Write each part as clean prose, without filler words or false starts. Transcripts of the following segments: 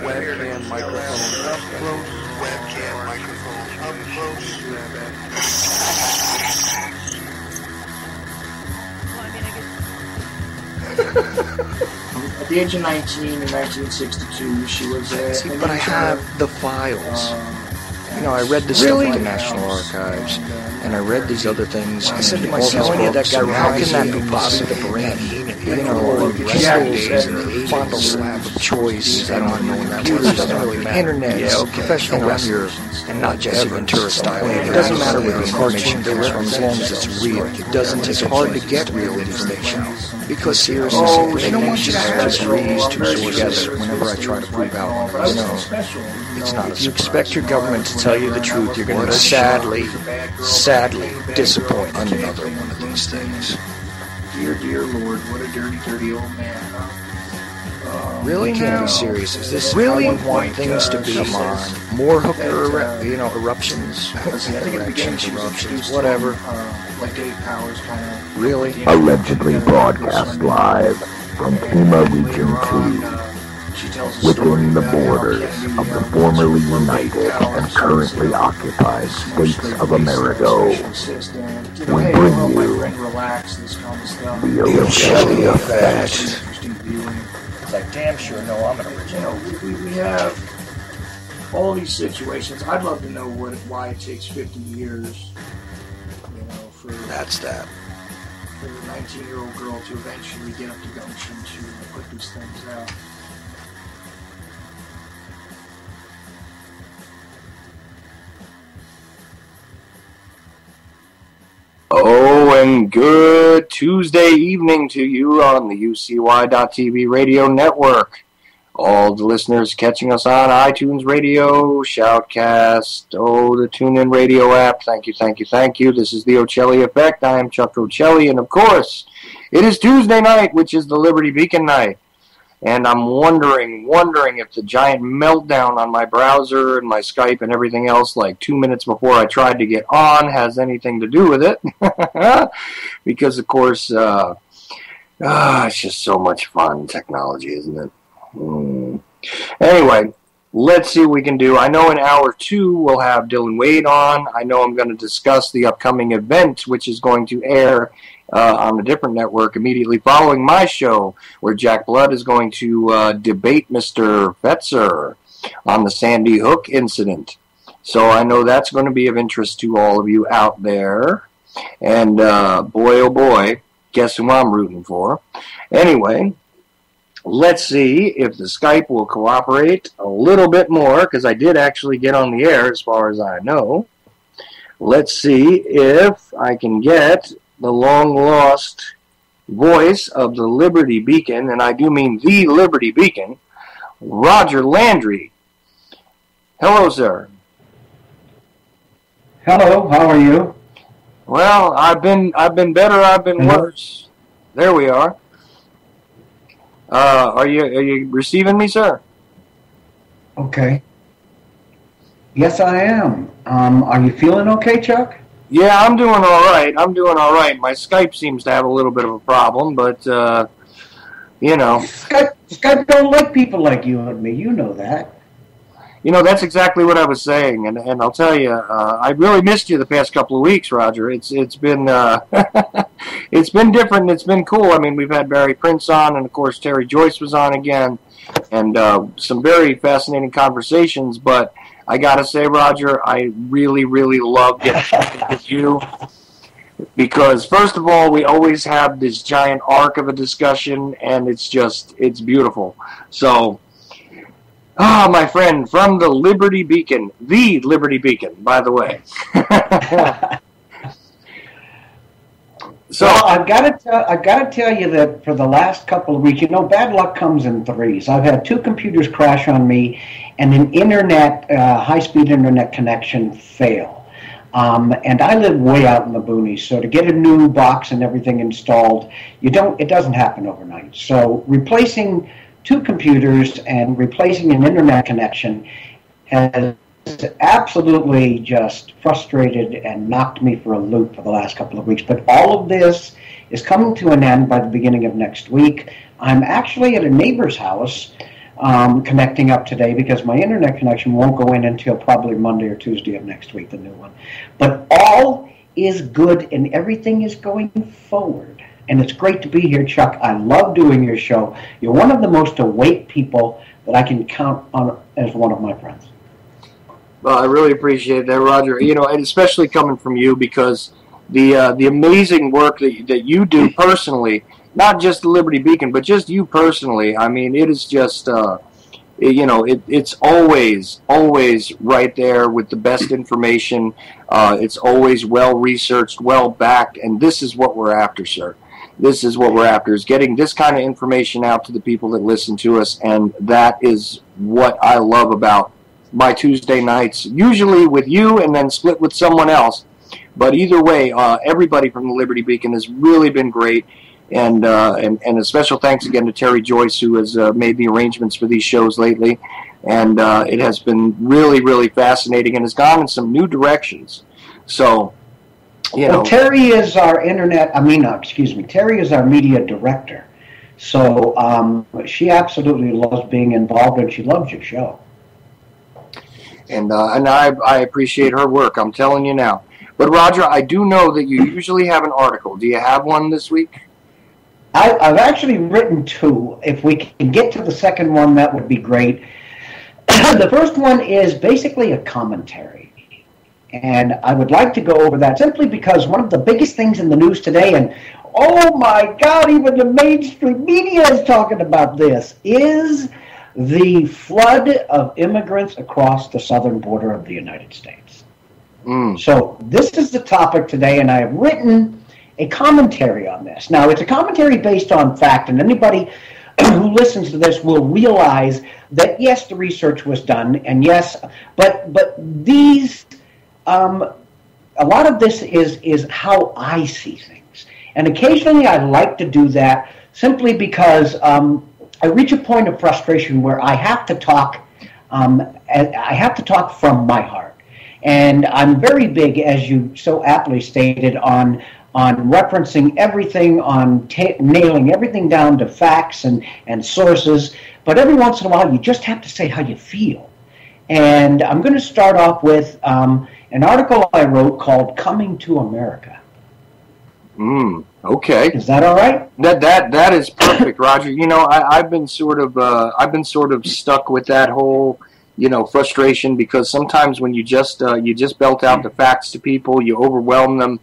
Webcam microphone up close. Webcam microphone up close. At the age of 19 in 1962, she was but I have the files. I read this stuff at the National Archives, and I read these other things. I said to myself, how can that be possible? Pistols and fondle slab of choice, and on computers doesn't really matter. Internet, professional wrestlers, and not Jesse Ventura style. It doesn't matter where the information comes from as long as it's real. It doesn't. It's hard to get real information because seriously, they don't want you to have just read two together. Whenever I try to prove out, it's not. If you expect your government to tell you the truth, you're going to sadly disappoint another one of these things. Dear Lord, what a dirty old man, huh? Really? Can't be serious. Is this really how you want things to be? Come on. More hooker, eruptions. Eruptions, whatever. Like Dave Powers kind of... Really? Allegedly broadcast live from FEMA Region 2, within the borders of the formerly united and currently occupied states of America. We bring you the Ochelli Effect. I damn sure know I'm an original. We have all these situations. I'd love to know why it takes 50 years, for that's that. For the 19-year-old girl to eventually get up the gumption to put these things out. Oh, and good Tuesday evening to you on the UCY.TV radio network. All the listeners catching us on iTunes Radio, Shoutcast, the TuneIn Radio app. Thank you. This is the Ochelli Effect. I am Chuck Ochelli, and of course, it is Tuesday night, which is the Liberty Beacon night. And I'm wondering if the giant meltdown on my browser and my Skype and everything else, like 2 minutes before I tried to get on, has anything to do with it. Because, of course, it's just so much fun, technology, isn't it? Anyway, let's see what we can do. I know in hour 2 we'll have Dylan Wade on. I know I'm going to discuss the upcoming event, which is going to air on a different network immediately following my show, where Jack Blood is going to debate Mr. Fetzer on the Sandy Hook incident. So I know that's going to be of interest to all of you out there. And boy, oh boy, guess who I'm rooting for. Anyway, let's see if the Skype will cooperate a little bit more, because I did actually get on the air as far as I know. Let's see if I can get the long-lost voice of the Liberty Beacon, and I do mean the Liberty Beacon, Roger Landry. Hello, sir. Hello, how are you? Well, I've been better, I've been worse. There we are. Are you receiving me, sir? Okay. Yes, I am. Are you feeling okay, Chuck? Yeah, I'm doing all right. My Skype seems to have a little bit of a problem, but, Skype don't like people like you and me. You know that. That's exactly what I was saying, and I'll tell you, I really missed you the past couple of weeks, Roger. It's been it's been different, and it's been cool. I mean, we've had Barry Prince on, and of course Terry Joyce was on again, and some very fascinating conversations, but I gotta say, Roger, I really, really love getting with you, because first of all, we always have this giant arc of a discussion, and it's beautiful. So, my friend from the Liberty Beacon, by the way. So I've got to tell you that for the last couple of weeks, bad luck comes in threes. I've had 2 computers crash on me, and an high-speed internet connection fail. And I live way out in the boonies, so to get a new box and everything installed, it doesn't happen overnight. So replacing 2 computers and replacing an internet connection has absolutely just frustrated and knocked me for a loop for the last couple of weeks. But all of this is coming to an end by the beginning of next week. I'm actually at a neighbor's house connecting up today because my internet connection won't go in until probably Monday or Tuesday of next week, the new one. But all is good and everything is going forward. And it's great to be here, Chuck. I love doing your show. You're one of the most awake people that I can count on as one of my friends. Well, I really appreciate that, Roger. You know, and especially coming from you, because the amazing work that you do personally, not just the Liberty Beacon, but just you personally. I mean, it is just, it's always right there with the best information. It's always well-researched, well-backed, and this is what we're after, sir. This is what we're after, is getting this kind of information out to the people that listen to us, and that is what I love about my Tuesday nights, usually with you and then split with someone else. But either way, everybody from the Liberty Beacon has really been great. And a special thanks again to Terry Joyce, who has made the arrangements for these shows lately. And it has been really, really fascinating and has gone in some new directions. So, Well, Terry is our Terry is our media director. So she absolutely loves being involved and she loves your show. And I appreciate her work, I'm telling you now. But, Roger, I do know that you usually have an article. Do you have one this week? I've actually written two. If we can get to the second one, that would be great. The first one is basically a commentary. And I would like to go over that simply because one of the biggest things in the news today, and oh my God, even the mainstream media is talking about this, is the flood of immigrants across the southern border of the United States. So this is the topic today, and I have written a commentary on this. Now, it's a commentary based on fact, and anybody who listens to this will realize that, yes, the research was done, and yes, but these, a lot of this is how I see things. And occasionally I like to do that simply because I reach a point of frustration where I have to talk from my heart. And I'm very big, as you so aptly stated, on referencing everything, on nailing everything down to facts and sources. But every once in a while, you just have to say how you feel. And I'm going to start off with an article I wrote called "Coming to America." Okay. Is that all right? That is perfect, Roger. You know, I've been sort of stuck with that whole, frustration, because sometimes when you just belt out the facts to people, you overwhelm them,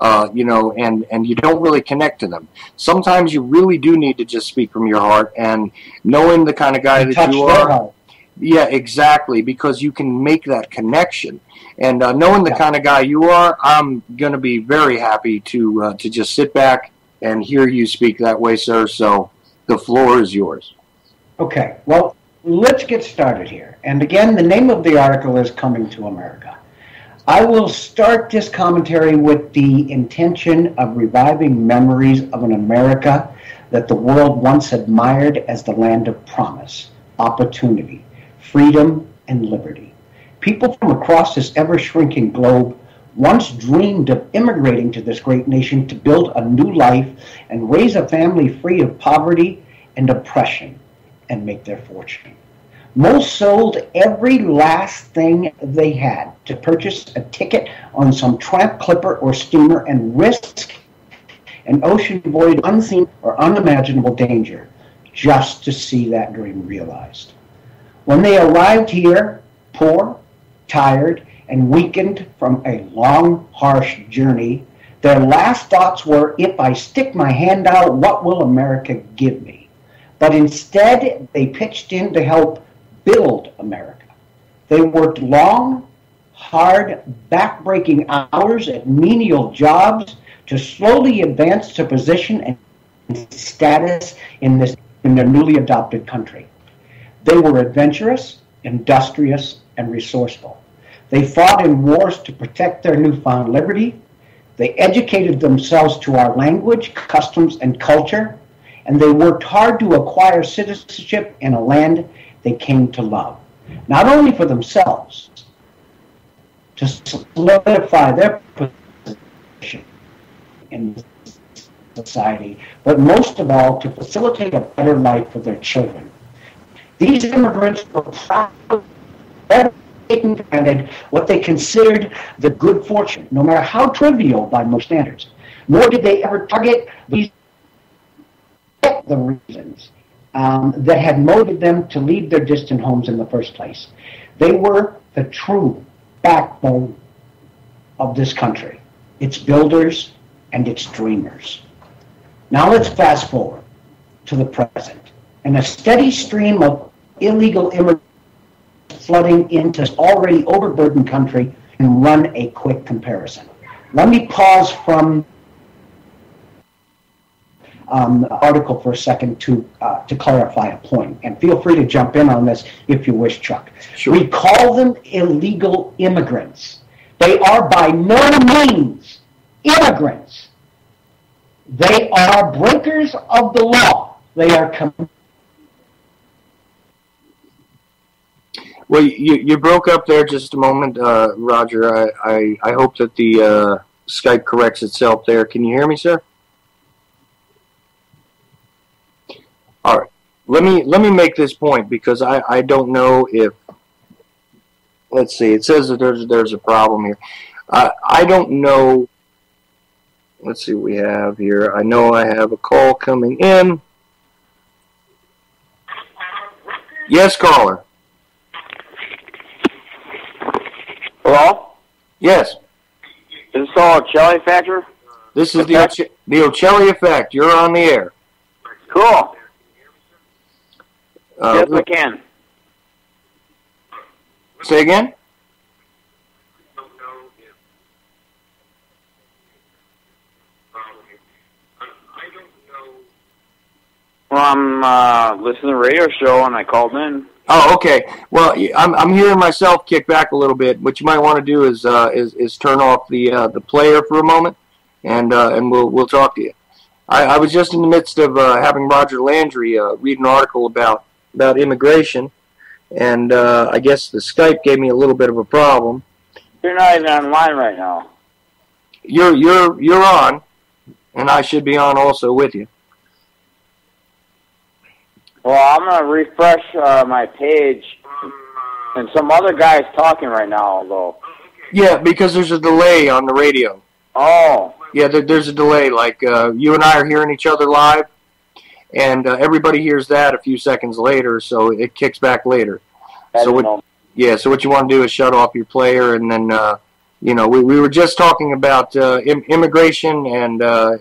and you don't really connect to them. Sometimes you really do need to just speak from your heart, and knowing the kind of guy that you are. Yeah, exactly, because you can make that connection. And knowing the kind of guy you are, I'm going to be very happy to just sit back and hear you speak that way, sir. So the floor is yours. Okay, well, let's get started here. And again, the name of the article is "Coming to America." I will start this commentary with the intention of reviving memories of an America that the world once admired as the land of promise, opportunity, freedom, and liberty. People from across this ever-shrinking globe once dreamed of immigrating to this great nation to build a new life and raise a family free of poverty and oppression and make their fortune. Most sold every last thing they had to purchase a ticket on some tramp clipper or steamer and risk an ocean voyage of unseen or unimaginable danger just to see that dream realized. When they arrived here, poor, tired, and weakened from a long, harsh journey, their last thoughts were, if I stick my hand out, what will America give me? But instead, they pitched in to help build America. They worked long, hard, back-breaking hours at menial jobs to slowly advance to position and status in their newly adopted country. They were adventurous, industrious, and resourceful. They fought in wars to protect their newfound liberty. They educated themselves to our language, customs, and culture, and they worked hard to acquire citizenship in a land they came to love, not only for themselves, to solidify their position in society, but most of all to facilitate a better life for their children. These immigrants were proud taking for granted what they considered the good fortune, no matter how trivial by most standards. Nor did they ever target the reasons that had motivated them to leave their distant homes in the first place. They were the true backbone of this country, its builders and its dreamers. Now let's fast forward to the present, and a steady stream of illegal immigrants flooding into this already overburdened country, and run a quick comparison. Let me pause from the article for a second to clarify a point, and feel free to jump in on this if you wish, Chuck. Sure. We call them illegal immigrants. They are by no means immigrants. They are breakers of the law. They are Well, you broke up there just a moment, Roger. I hope that the Skype corrects itself there. Can you hear me, sir? All right. Let me make this point, because I don't know if, let's see, it says that there's a problem here. I don't know. Let's see what we have here. I know I have a call coming in. Yes, caller. Hello? Yes. Is this all Ochelli factor? This is the Ochelli effect. You're on the air. Cool. Yes, I can. Say again? Well, I'm listening to the radio show, and I called in. Oh, okay. Well, I'm hearing myself kick back a little bit. What you might want to do is turn off the player for a moment, and we'll talk to you. I was just in the midst of having Roger Landry read an article about immigration, and I guess the Skype gave me a little bit of a problem. You're not even online right now. You're on, and I should be on also with you. Well, I'm going to refresh my page, and some other guy's talking right now, though. Yeah, because there's a delay on the radio. Oh. Yeah, there's a delay. Like, you and I are hearing each other live, and everybody hears that a few seconds later, so it kicks back later. So what you want to do is shut off your player, and then, we were just talking about immigration and the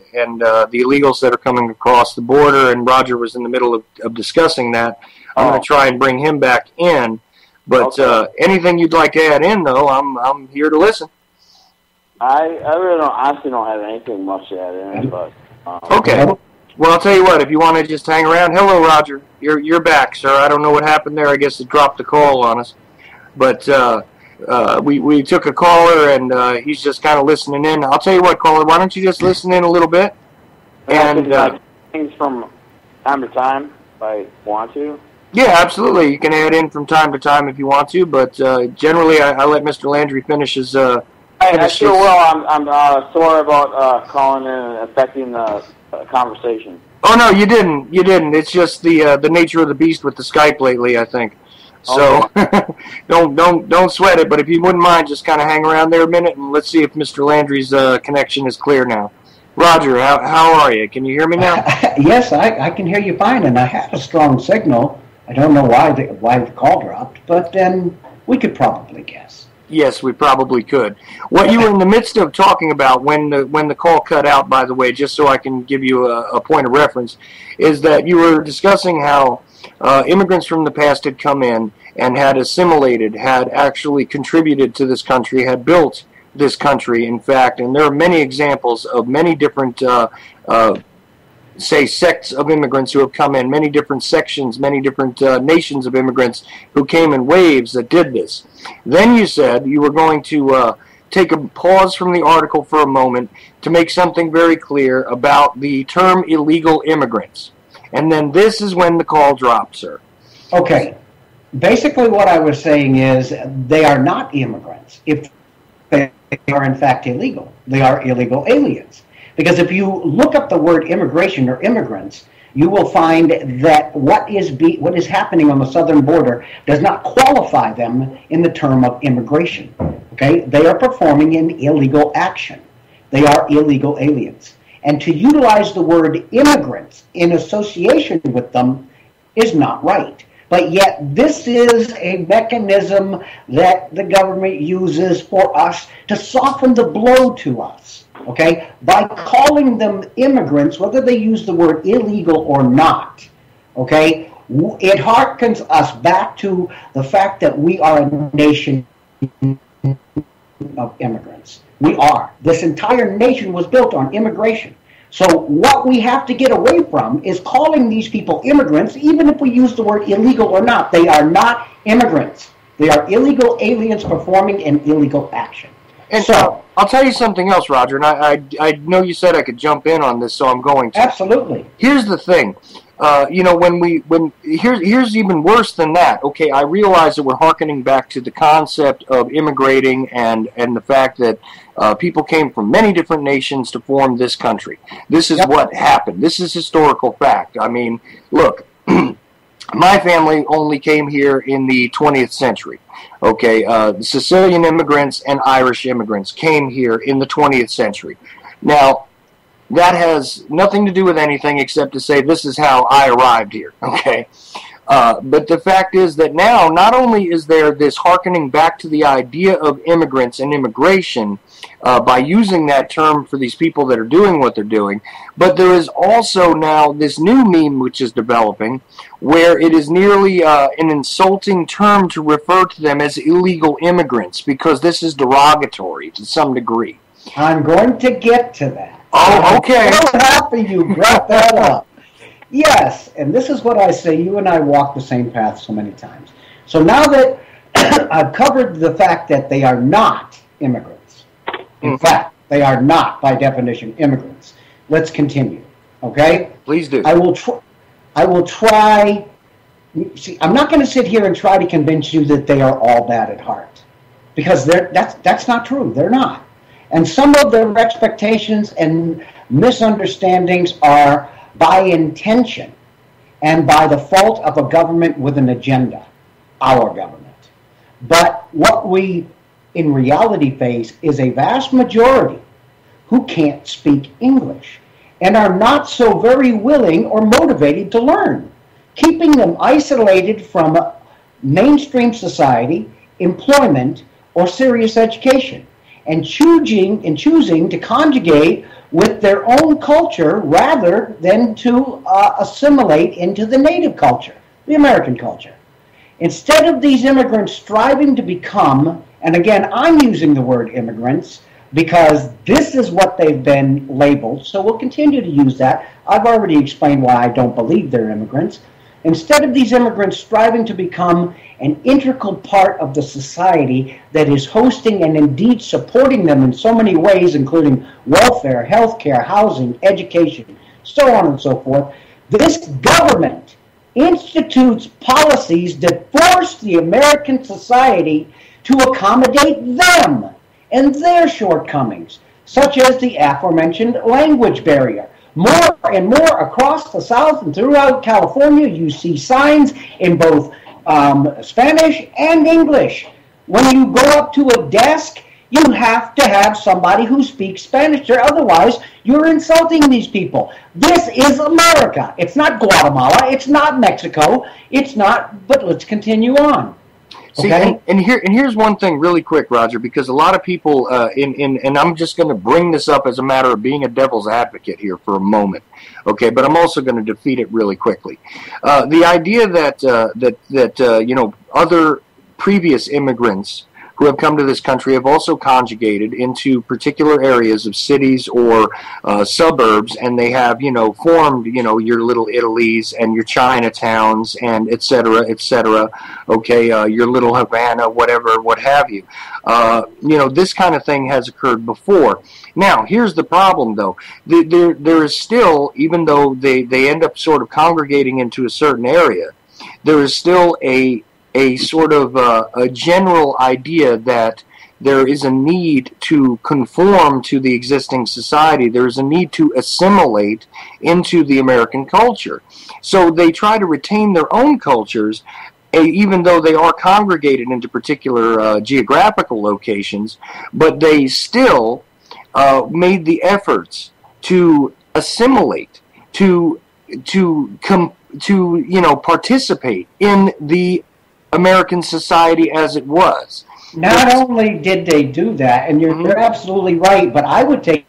illegals that are coming across the border, and Roger was in the middle of discussing that. I'm going to try and bring him back in, but anything you'd like to add in, though, I'm here to listen. I really honestly don't have anything much to add in, but... Okay. Well, I'll tell you what, if you want to just hang around. Hello, Roger. You're back, sir. I don't know what happened there. I guess it dropped the call on us. But we took a caller, and he's just kind of listening in. I'll tell you what, caller, why don't you just listen in a little bit? And things from time to time if I want to. Yeah, absolutely. You can add in from time to time if you want to, but generally I let Mr. Landry finish his... I sure will. I'm sorry about calling in and affecting the conversation. Oh no, you didn't. You didn't. It's just the nature of the beast with the Skype lately, I think. So don't sweat it. But if you wouldn't mind, just kind of hang around there a minute, and let's see if Mr. Landry's connection is clear now. Roger, how are you? Can you hear me now? Yes, I can hear you fine, and I had a strong signal. I don't know why the call dropped, but then we could probably guess. Yes, we probably could. What you were in the midst of talking about when the call cut out, by the way, just so I can give you a point of reference, is that you were discussing how immigrants from the past had come in and had assimilated, had actually contributed to this country, had built this country, in fact. And there are many examples of many different say, sects of immigrants who have come in, many different sections, many different nations of immigrants who came in waves that did this. Then you said you were going to take a pause from the article for a moment to make something very clear about the term illegal immigrants. And then this is when the call dropped, sir. Okay. Basically what I was saying is they are not immigrants if they are in fact illegal. They are illegal aliens. Because if you look up the word immigration or immigrants, you will find that what is happening on the southern border does not qualify them in the term of immigration. Okay, they are performing an illegal action. They are illegal aliens. And to utilize the word immigrants in association with them is not right. But yet this is a mechanism that the government uses for us to soften the blow to us, okay? By calling them immigrants, whether they use the word illegal or not, okay? It harkens us back to the fact that we are a nation of immigrants. We are. This entire nation was built on immigration. So what we have to get away from is calling these people immigrants, even if we use the word illegal or not. They are not immigrants. They are illegal aliens performing an illegal action. And so I'll tell you something else, Roger, and I know you said I could jump in on this, so I'm going to. Absolutely. Here's the thing. Here's even worse than that. Okay, I realize that we're hearkening back to the concept of immigrating and the fact that people came from many different nations to form this country. This is what happened. This is historical fact. I mean, look, my family only came here in the 20th century. Okay, the Sicilian immigrants and Irish immigrants came here in the 20th century. Now, that has nothing to do with anything except to say this is how I arrived here, okay? But the fact is that now, not only is there this hearkening back to the idea of immigrants and immigration by using that term for these people that are doing what they're doing, but there is also now this new meme which is developing where it is nearly an insulting term to refer to them as illegal immigrants because this is derogatory to some degree. I'm going to get to that. Oh, okay. I'm so happy you brought that up. Yes, and this is what I say. You and I walk the same path so many times. So now that I've covered the fact that they are not immigrants, in fact, they are not, by definition, immigrants, let's continue, okay? Please do. I will try. See, I'm not going to sit here and try to convince you that they are all bad at heart, because that's not true. They're not. And some of their expectations and misunderstandings are by intention and by the fault of a government with an agenda, our government. But what we in reality face is a vast majority who can't speak English and are not so very willing or motivated to learn, keeping them isolated from mainstream society, employment, or serious education. And choosing to conjugate with their own culture rather than to assimilate into the native culture, the American culture. Instead of these immigrants striving to become, and again, I'm using the word immigrants because this is what they've been labeled, so we'll continue to use that. I've already explained why I don't believe they're immigrants. Instead of these immigrants striving to become an integral part of the society that is hosting and indeed supporting them in so many ways, including welfare, healthcare, housing, education, so on and so forth, this government institutes policies that force the American society to accommodate them and their shortcomings, such as the aforementioned language barrier. More and more across the South and throughout California, you see signs in both Spanish and English. When you go up to a desk, you have to have somebody who speaks Spanish there. Otherwise, you're insulting these people. This is America. It's not Guatemala. It's not Mexico. It's not, but let's continue on. See, okay? and here's one thing really quick, Roger, because a lot of people, and I'm just going to bring this up as a matter of being a devil's advocate here for a moment, okay, but I'm also going to defeat it really quickly. The idea that other previous immigrants who have come to this country have also conjugated into particular areas of cities or suburbs, and they have, formed, your little Italys and your Chinatowns and et cetera, okay, your little Havana, whatever, what have you. This kind of thing has occurred before. Now, here's the problem, though. There is still, even though they end up sort of congregating into a certain area, there is still a sort of a general idea that there is a need to conform to the existing society. There is a need to assimilate into the American culture. So they try to retain their own cultures, even though they are congregated into particular geographical locations, but they still made the efforts to assimilate, to participate in the American society as it was. Not only did they do that, and you're absolutely right, but I would take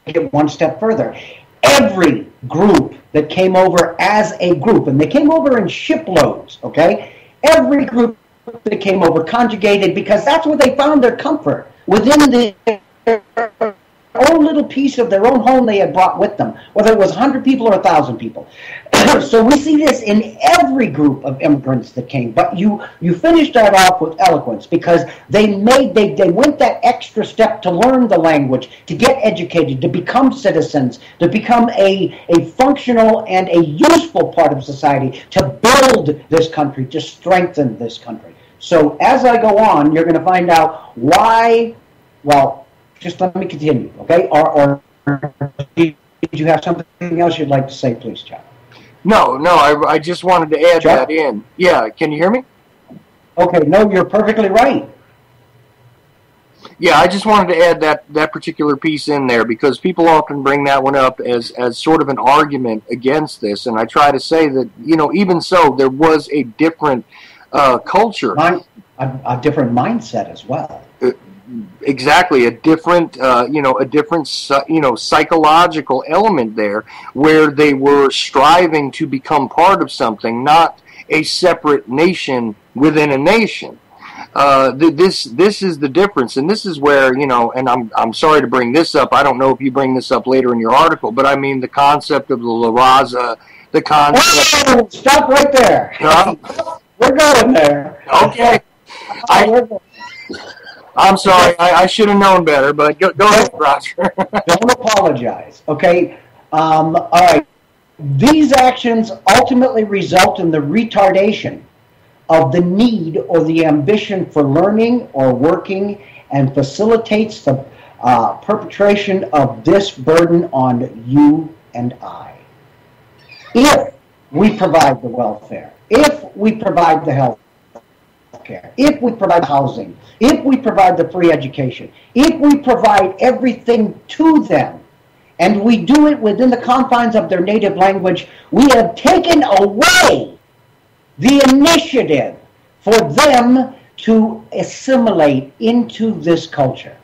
it one step further. Every group that came over as a group, and they came over in shiploads, okay? Every group that came over conjugated, because that's where they found their comfort, within their own little piece of their own home they had brought with them, whether it was 100 people or 1,000 people. So we see this in every group of immigrants that came. But you finished that off with eloquence, because they went that extra step to learn the language, to get educated, to become citizens, to become a functional and a useful part of society, to build this country, to strengthen this country. So as I go on, you're going to find out why. Well, just let me continue, okay? Or did you have something else you'd like to say, please, John? No, I just wanted to add that in. Yeah, can you hear me? Okay, no, you're perfectly right. Yeah, I just wanted to add that particular piece in there, because people often bring that one up as sort of an argument against this, and I try to say that, even so, there was a different culture. A different mindset as well. Exactly, a different psychological element there, where they were striving to become part of something, not a separate nation within a nation. This is the difference, and this is where, and I'm sorry to bring this up. I don't know if you bring this up later in your article, but I mean the concept of the La Raza, the concept. Whoa, stop right there. We're going there. Okay. I'm sorry. I should have known better, but go ahead, Roger. Don't apologize, okay? All right. These actions ultimately result in the retardation of the need or the ambition for learning or working, and facilitates the perpetration of this burden on you and I. If we provide the welfare, if we provide the health care, if we provide housing, if we provide the free education, if we provide everything to them, and we do it within the confines of their native language, we have taken away the initiative for them to assimilate into this culture.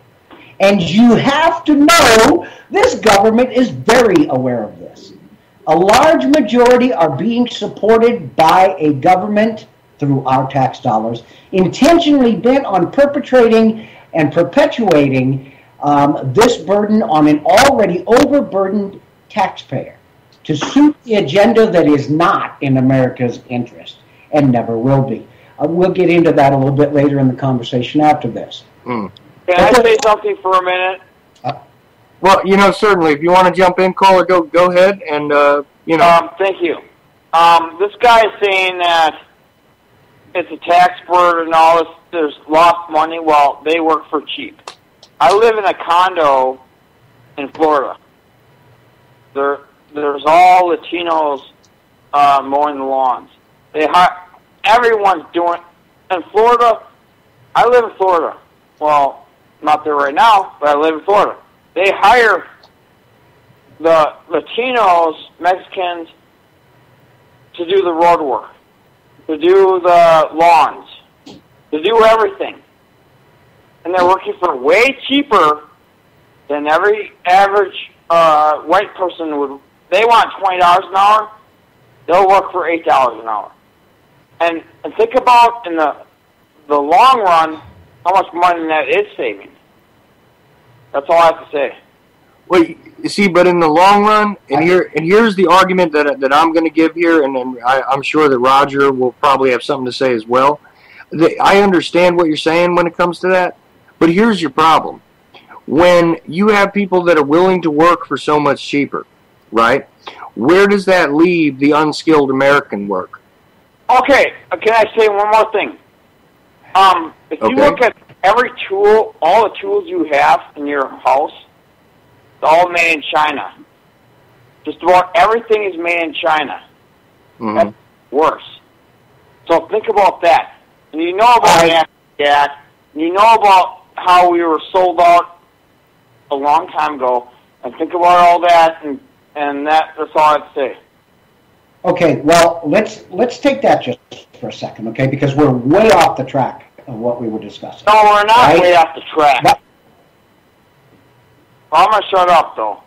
And you have to know this government is very aware of this. A large majority are being supported by a government through our tax dollars, intentionally bent on perpetrating and perpetuating this burden on an already overburdened taxpayer to suit the agenda that is not in America's interest and never will be. We'll get into that a little bit later in the conversation after this. Can I say something for a minute? Well, certainly. If you want to jump in, caller, go ahead. And, Thank you. This guy is saying that it's a tax burden and all this, there's lost money. Well, they work for cheap. I live in a condo in Florida. There's all Latinos mowing the lawns. Everyone's doing. In Florida, I live in Florida. Well, I'm not there right now, but I live in Florida. They hire the Latinos, Mexicans, to do the road work, to do the lawns, to do everything. And they're working for way cheaper than every average white person would. They want $20 an hour. They'll work for $8 an hour. And think about in the long run how much money that is saving. That's all I have to say. Well, you see, but in the long run, and here's the argument that I'm going to give here, and I'm sure that Roger will probably have something to say as well. I understand what you're saying when it comes to that, but here's your problem. When you have people that are willing to work for so much cheaper, right, where does that leave the unskilled American work? Okay, can I say one more thing? If you look at every tool, all the tools you have in your house, it's all made in China. Just about everything is made in China. Mm-hmm. That's worse. So think about that. And you know about natural gas. You know about how we were sold out a long time ago. And think about all that, and that's all I'd say. Okay, well, let's take that just for a second, okay? Because we're way off the track of what we were discussing. No, we're not right? way off the track. But, I'm going to shut up, though.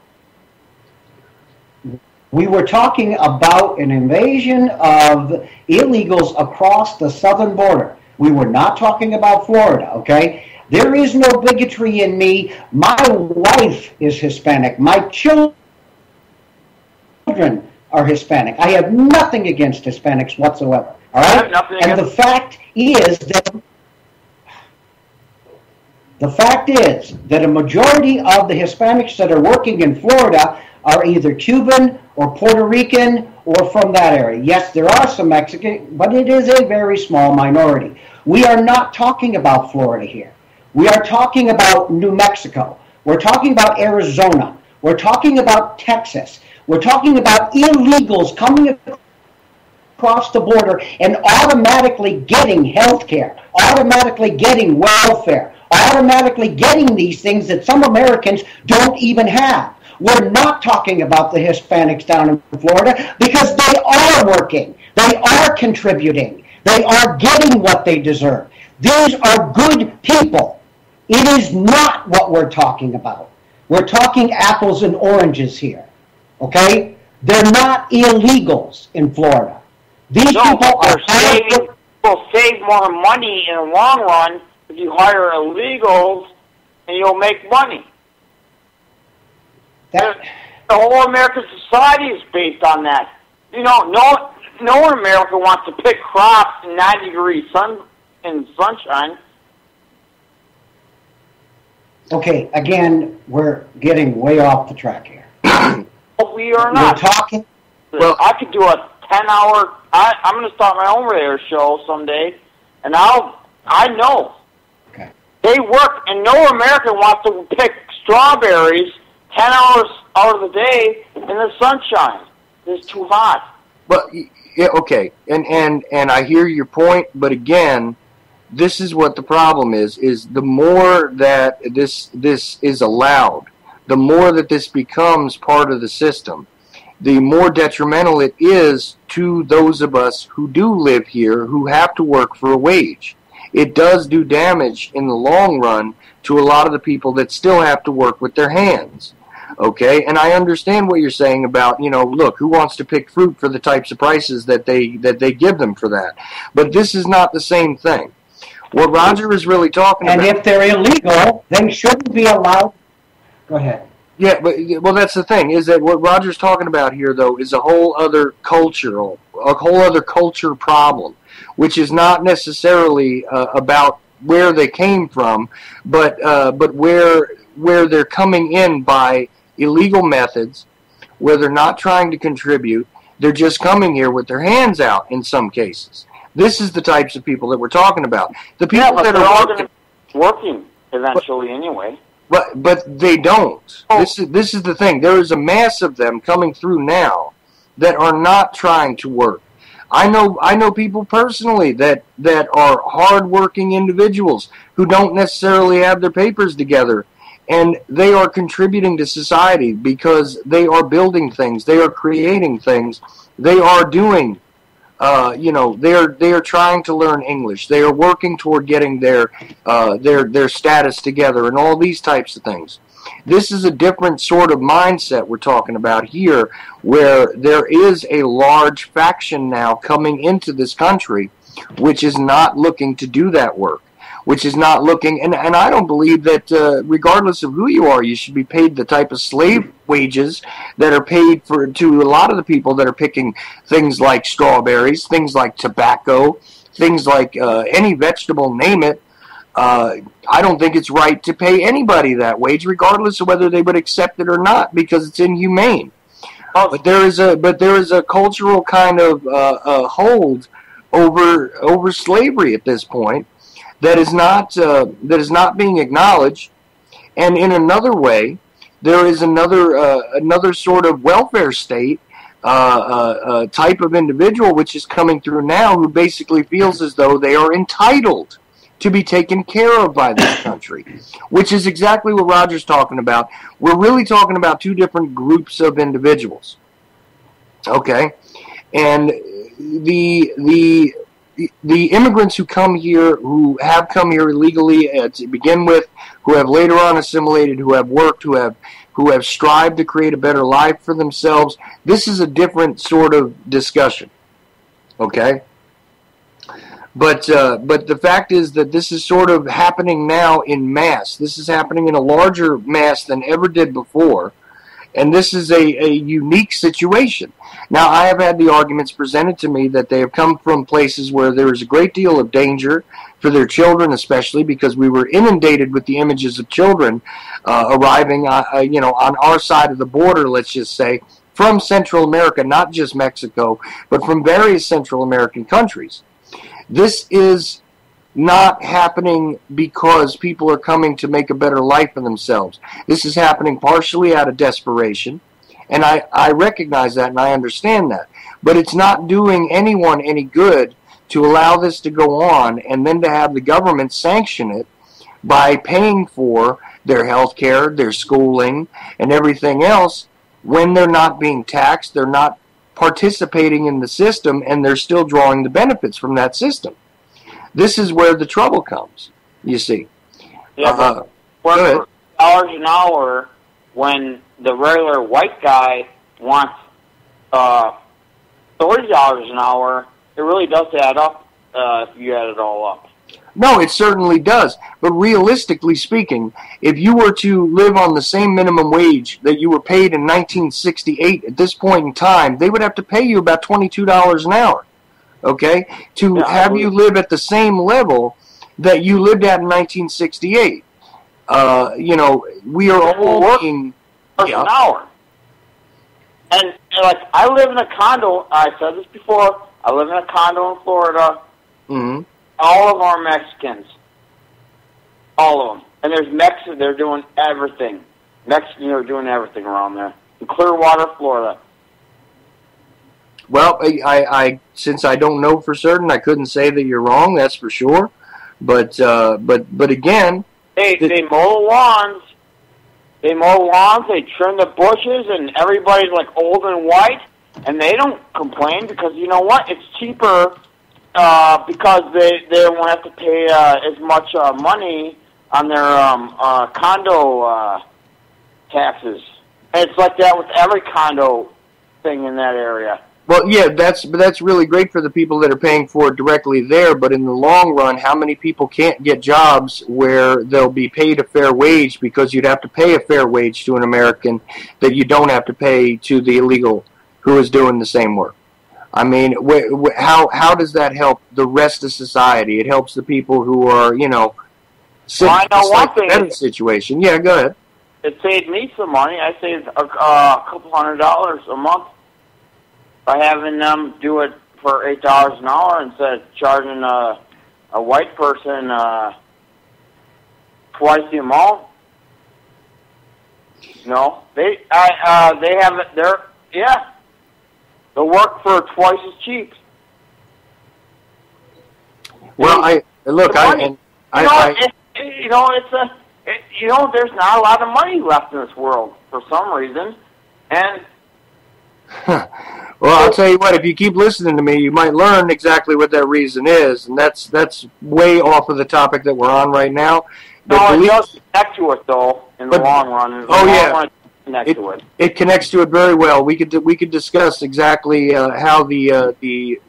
we were talking about an invasion of illegals across the southern border. We were not talking about Florida, okay? There is no bigotry in me. My wife is Hispanic. My children are Hispanic. I have nothing against Hispanics whatsoever, all right? I have nothing And the fact is that a majority of the Hispanics that are working in Florida are either Cuban or Puerto Rican or from that area. Yes, there are some Mexican, but it is a very small minority. We are not talking about Florida here. We are talking about New Mexico. We're talking about Arizona. We're talking about Texas. We're talking about illegals coming across the border and automatically getting health care, automatically getting welfare, automatically getting these things that some Americans don't even have. We're not talking about the Hispanics down in Florida because they are working. They are contributing. They are getting what they deserve. These are good people. It is not what we're talking about. We're talking apples and oranges here. Okay? They're not illegals in Florida. These people are will save more money in the long run if you hire illegals and you'll make money. The whole American society is based on that. You know, no one in America wants to pick crops in 90-degree sunshine. Okay, again, we're getting way off the track here. But we are not. We're talking. Well, I could do a 10-hour. I'm going to start my own radio show someday, and I know. Okay. They work, and no American wants to pick strawberries 10 hours out of the day in the sunshine. It's too hot. But yeah, okay, and I hear your point, but again, this is what the problem is the more that this is allowed, the more that this becomes part of the system, the more detrimental it is to those of us who do live here, who have to work for a wage. It does do damage in the long run to a lot of the people that still have to work with their hands. Okay, and I understand what you're saying about, look, who wants to pick fruit for the types of prices that they give them for that? But this is not the same thing. What Roger is really talking about... And if they're illegal, they shouldn't be allowed... Go ahead. Yeah, well, that's the thing, is that what Roger's talking about here, though, is a whole other culture problem, which is not necessarily about where they came from, but where they're coming in by illegal methods, where they're not trying to contribute. They're just coming here with their hands out in some cases. This is the types of people that we're talking about. The people that are all going to be working eventually anyway. But they don't. Oh. This is the thing. There is a mass of them coming through now that are not trying to work. I know people personally that are hardworking individuals who don't necessarily have their papers together, and they are contributing to society because they are building things, they are creating things, they are doing. They are trying to learn English. They are working toward getting their status together and all these types of things. This is a different sort of mindset we're talking about here, where there is a large faction now coming into this country which is not looking to do that work, which is not looking, and I don't believe that regardless of who you are, you should be paid the type of slave wages that are paid to a lot of the people that are picking things like strawberries, things like tobacco, things like any vegetable, name it. I don't think it's right to pay anybody that wage, regardless of whether they would accept it or not, because it's inhumane. But there is a cultural kind of hold over slavery at this point that is not being acknowledged. And in another way, there is another sort of welfare state type of individual which is coming through now, who basically feels as though they are entitled to be taken care of by this country, which is exactly what Roger's talking about. We're really talking about two different groups of individuals. Okay, and the immigrants who come here, who have come here illegally to begin with, who have later on assimilated, who have worked, who have strived to create a better life for themselves, this is a different sort of discussion. Okay? But the fact is that this is sort of happening now in mass. This is happening in a larger mass than ever did before. And this is a unique situation. Now, I have had the arguments presented to me that they have come from places where there is a great deal of danger for their children, especially because we were inundated with the images of children arriving, on our side of the border, let's just say, from Central America, not just Mexico, but from various Central American countries. This is not happening because people are coming to make a better life for themselves. This is happening partially out of desperation, and I recognize that and I understand that. But it's not doing anyone any good to allow this to go on and then to have the government sanction it by paying for their health care, their schooling, and everything else when they're not being taxed, they're not participating in the system, and they're still drawing the benefits from that system. This is where the trouble comes, you see. Yeah, for $4 an hour when the regular white guy wants $30 an hour, it really does add up if you add it all up. No, it certainly does. But realistically speaking, if you were to live on the same minimum wage that you were paid in 1968 at this point in time, they would have to pay you about $22 an hour. Okay? To have you live at the same level that you lived at in 1968. We are all working an hour. And like, I live in a condo. I said this before. I live in a condo in Florida. Mm-hmm. All of them are Mexicans. All of them. And there's Mexicans. They're doing everything. Mexicans are doing everything around there. In Clearwater, Florida. Well, I since I don't know for certain, I couldn't say that you're wrong. That's for sure. But again, they mow lawns. They mow lawns. They trim the bushes, and everybody's like old and white, and they don't complain because you know what? It's cheaper because they won't have to pay as much money on their condo taxes. And it's like that with every condo thing in that area. Well, yeah, that's really great for the people that are paying for it directly there, but in the long run, how many people can't get jobs where they'll be paid a fair wage because you'd have to pay a fair wage to an American that you don't have to pay to the illegal who is doing the same work? I mean, how does that help the rest of society? It helps the people who are, I know one thing. Better situation. Yeah, go ahead. It saved me some money. I saved a couple $100 a month by having them do it for $8 an hour instead of charging a white person twice the amount. No, they have it. They'll work for twice as cheap. Well, there's not a lot of money left in this world for some reason, and. Well, I'll tell you what, if you keep listening to me, you might learn exactly what that reason is, and that's way off of the topic that we're on right now. But it does connect to it, though, in the long run. It connects to it very well. We could discuss exactly how the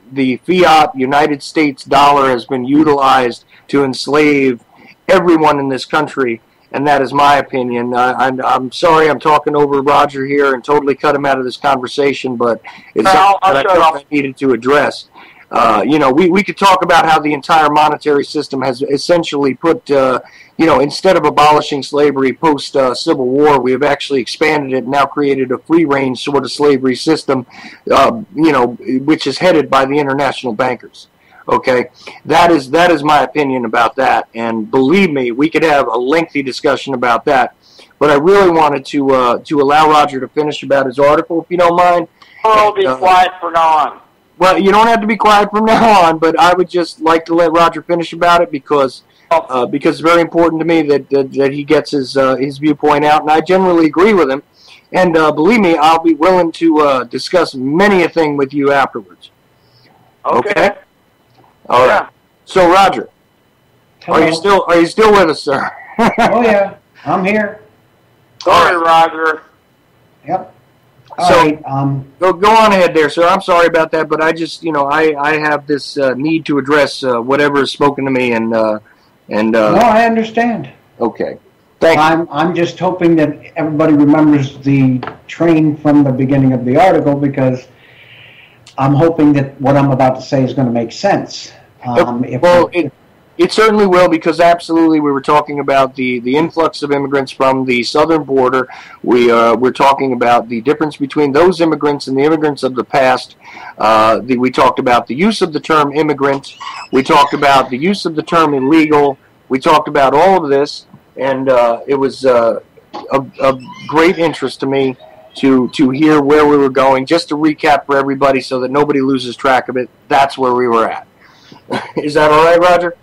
fiat United States dollar has been utilized to enslave everyone in this country. And that is my opinion. I'm sorry I'm talking over Roger here and totally cut him out of this conversation, but it's something that I needed to address. We could talk about how the entire monetary system has essentially put, instead of abolishing slavery post-Civil War, we have actually expanded it and now created a free-range sort of slavery system, which is headed by the international bankers. Okay, that is my opinion about that, and believe me, we could have a lengthy discussion about that. But I really wanted to allow Roger to finish about his article, if you don't mind. I'll be quiet from now on. Well, you don't have to be quiet from now on, but I would just like to let Roger finish about it because it's very important to me that he gets his viewpoint out, and I generally agree with him. And believe me, I'll be willing to discuss many a thing with you afterwards. Okay? All right. So, Roger, Hello. are you still with us, sir? Oh yeah, I'm here. Sorry, Roger. Yep. So, All right. go on ahead there, sir. I'm sorry about that, but I just, I have this need to address whatever is spoken to me, and No, I understand. Okay. Thank you. I'm just hoping that everybody remembers the train from the beginning of the article, because I'm hoping that what I'm about to say is going to make sense. It certainly will, because absolutely we were talking about the influx of immigrants from the southern border. We're talking about the difference between those immigrants and the immigrants of the past. We talked about the use of the term immigrant. We talked about the use of the term illegal. We talked about all of this, and it was of great interest to me to hear where we were going. Just to recap for everybody so that nobody loses track of it, that's where we were at. Is that all right, Roger?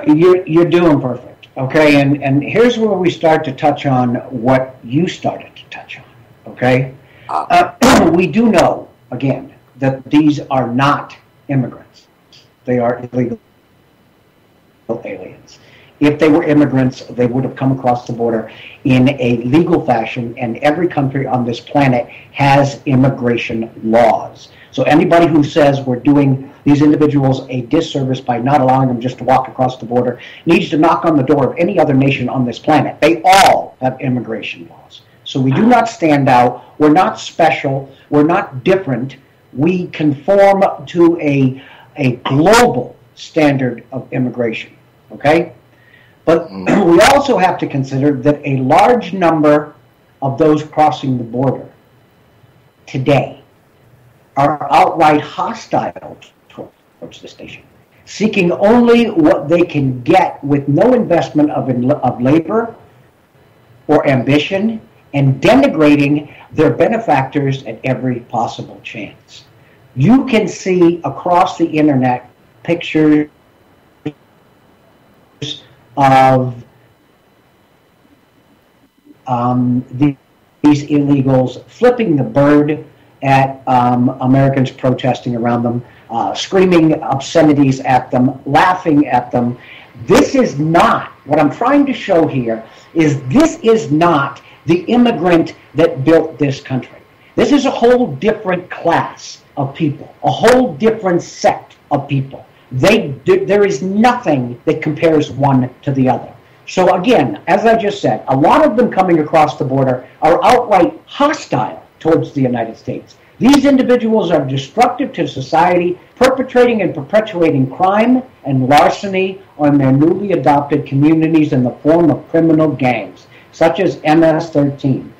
You're doing perfect. Okay, and here's where we start to touch on what you started to touch on. Okay, we do know, again, that these are not immigrants. They are illegal aliens. If they were immigrants, they would have come across the border in a legal fashion, and every country on this planet has immigration laws. So anybody who says we're doing these individuals a disservice by not allowing them just to walk across the border needs to knock on the door of any other nation on this planet. They all have immigration laws. So we do not stand out. We're not special. We're not different. We conform to a global standard of immigration. Okay? But we also have to consider that a large number of those crossing the border today are outright hostile towards this nation, seeking only what they can get with no investment of labor or ambition, and denigrating their benefactors at every possible chance. You can see across the internet pictures of these illegals flipping the bird at Americans protesting around them, screaming obscenities at them, laughing at them. This is not, what I'm trying to show here is this is not the immigrant that built this country. This is a whole different class of people, a whole different sect of people. There is nothing that compares one to the other. So again, as I just said, a lot of them coming across the border are outright hostile towards the United States. These individuals are destructive to society, perpetrating and perpetuating crime and larceny on their newly adopted communities in the form of criminal gangs, such as MS-13.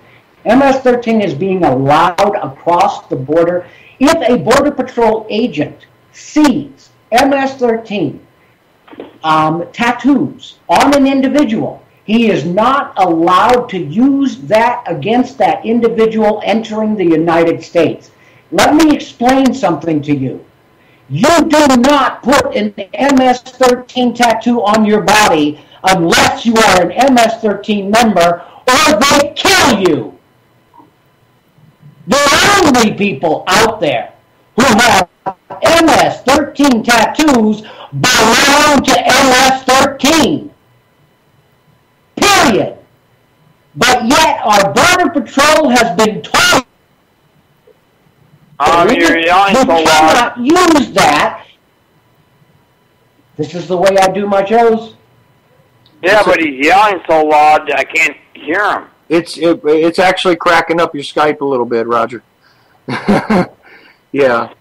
MS-13 is being allowed across the border. If a Border Patrol agent sees MS-13 tattoos on an individual, he is not allowed to use that against that individual entering the United States. Let me explain something to you. You do not put an MS-13 tattoo on your body unless you are an MS-13 member, or they kill you. There are only people out there who have MS-13 tattoos belong to MS-13. Period. But yet our Border Patrol has been told you're yelling you so loud. cannot use that. This is the way I do my shows. Yeah, but he's yelling so loud that I can't hear him. It's actually cracking up your Skype a little bit, Roger. Yeah.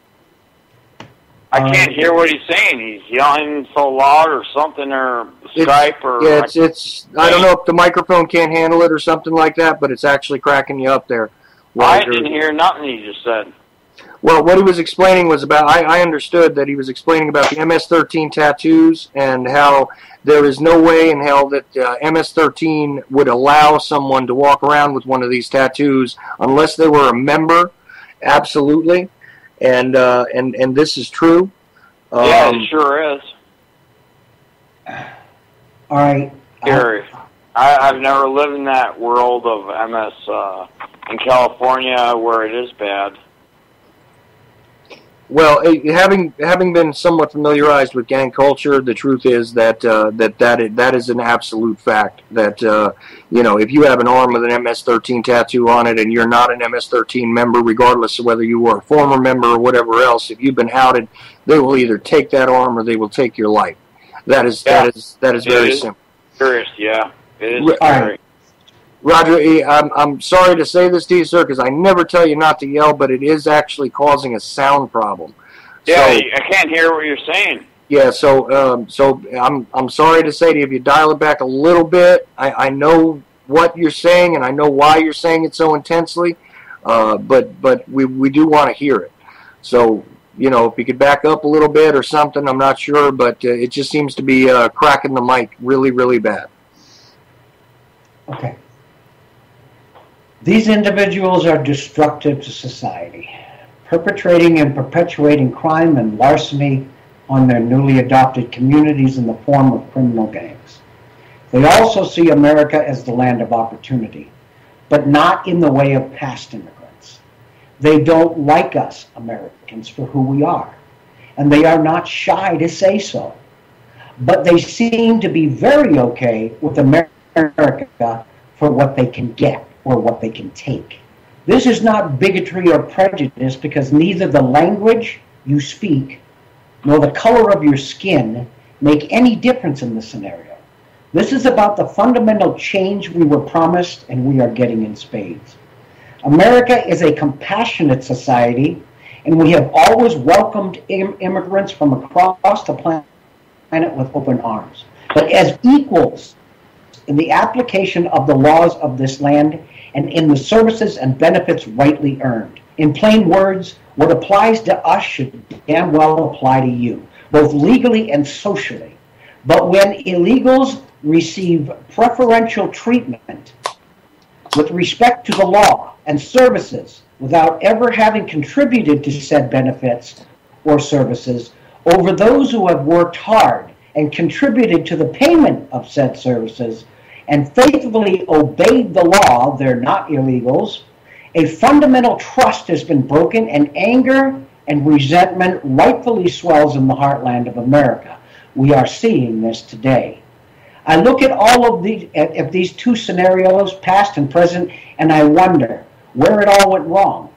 I can't hear what he's saying. He's yelling so loud or something, or Skype, or... Yeah, it's I don't know if the microphone can't handle it or something like that, but it's actually cracking you up there. I didn't hear nothing he just said. Well, what he was explaining was about, I understood that he was explaining about the MS-13 tattoos and how there is no way in hell that MS-13 would allow someone to walk around with one of these tattoos unless they were a member, absolutely. And this is true. Yeah, it sure is. All right. Scary. I've never lived in that world of MS in California where it is bad. Well, having been somewhat familiarized with gang culture, the truth is that that is an absolute fact. That if you have an arm with an MS-13 tattoo on it and you're not an MS-13 member, regardless of whether you were a former member or whatever else, if you've been outed, they will either take that arm or they will take your life. That is very simple. Serious, yeah. It is scary. Roger, I'm sorry to say this to you, sir, because I never tell you not to yell, but it is actually causing a sound problem. Yeah, I can't hear what you're saying. Yeah, so I'm sorry to say to you, if you dial it back a little bit, I know what you're saying and I know why you're saying it so intensely, but we do want to hear it. So, if you could back up a little bit or something, I'm not sure, but it just seems to be cracking the mic really, really bad. Okay. These individuals are destructive to society, perpetrating and perpetuating crime and larceny on their newly adopted communities in the form of criminal gangs. They also see America as the land of opportunity, but not in the way of past immigrants. They don't like us, Americans, for who we are, and they are not shy to say so. But they seem to be very okay with America for what they can get or what they can take. This is not bigotry or prejudice because neither the language you speak nor the color of your skin make any difference in this scenario. This is about the fundamental change we were promised and we are getting in spades. America is a compassionate society, and we have always welcomed immigrants from across the planet with open arms. But as equals in the application of the laws of this land and in the services and benefits rightly earned. In plain words, what applies to us should damn well apply to you, both legally and socially. But when illegals receive preferential treatment with respect to the law and services without ever having contributed to said benefits or services over those who have worked hard and contributed to the payment of said services and faithfully obeyed the law, they're not illegals. A fundamental trust has been broken, and anger and resentment rightfully swells in the heartland of America. We are seeing this today. I look at all of these two scenarios, past and present, and I wonder where it all went wrong.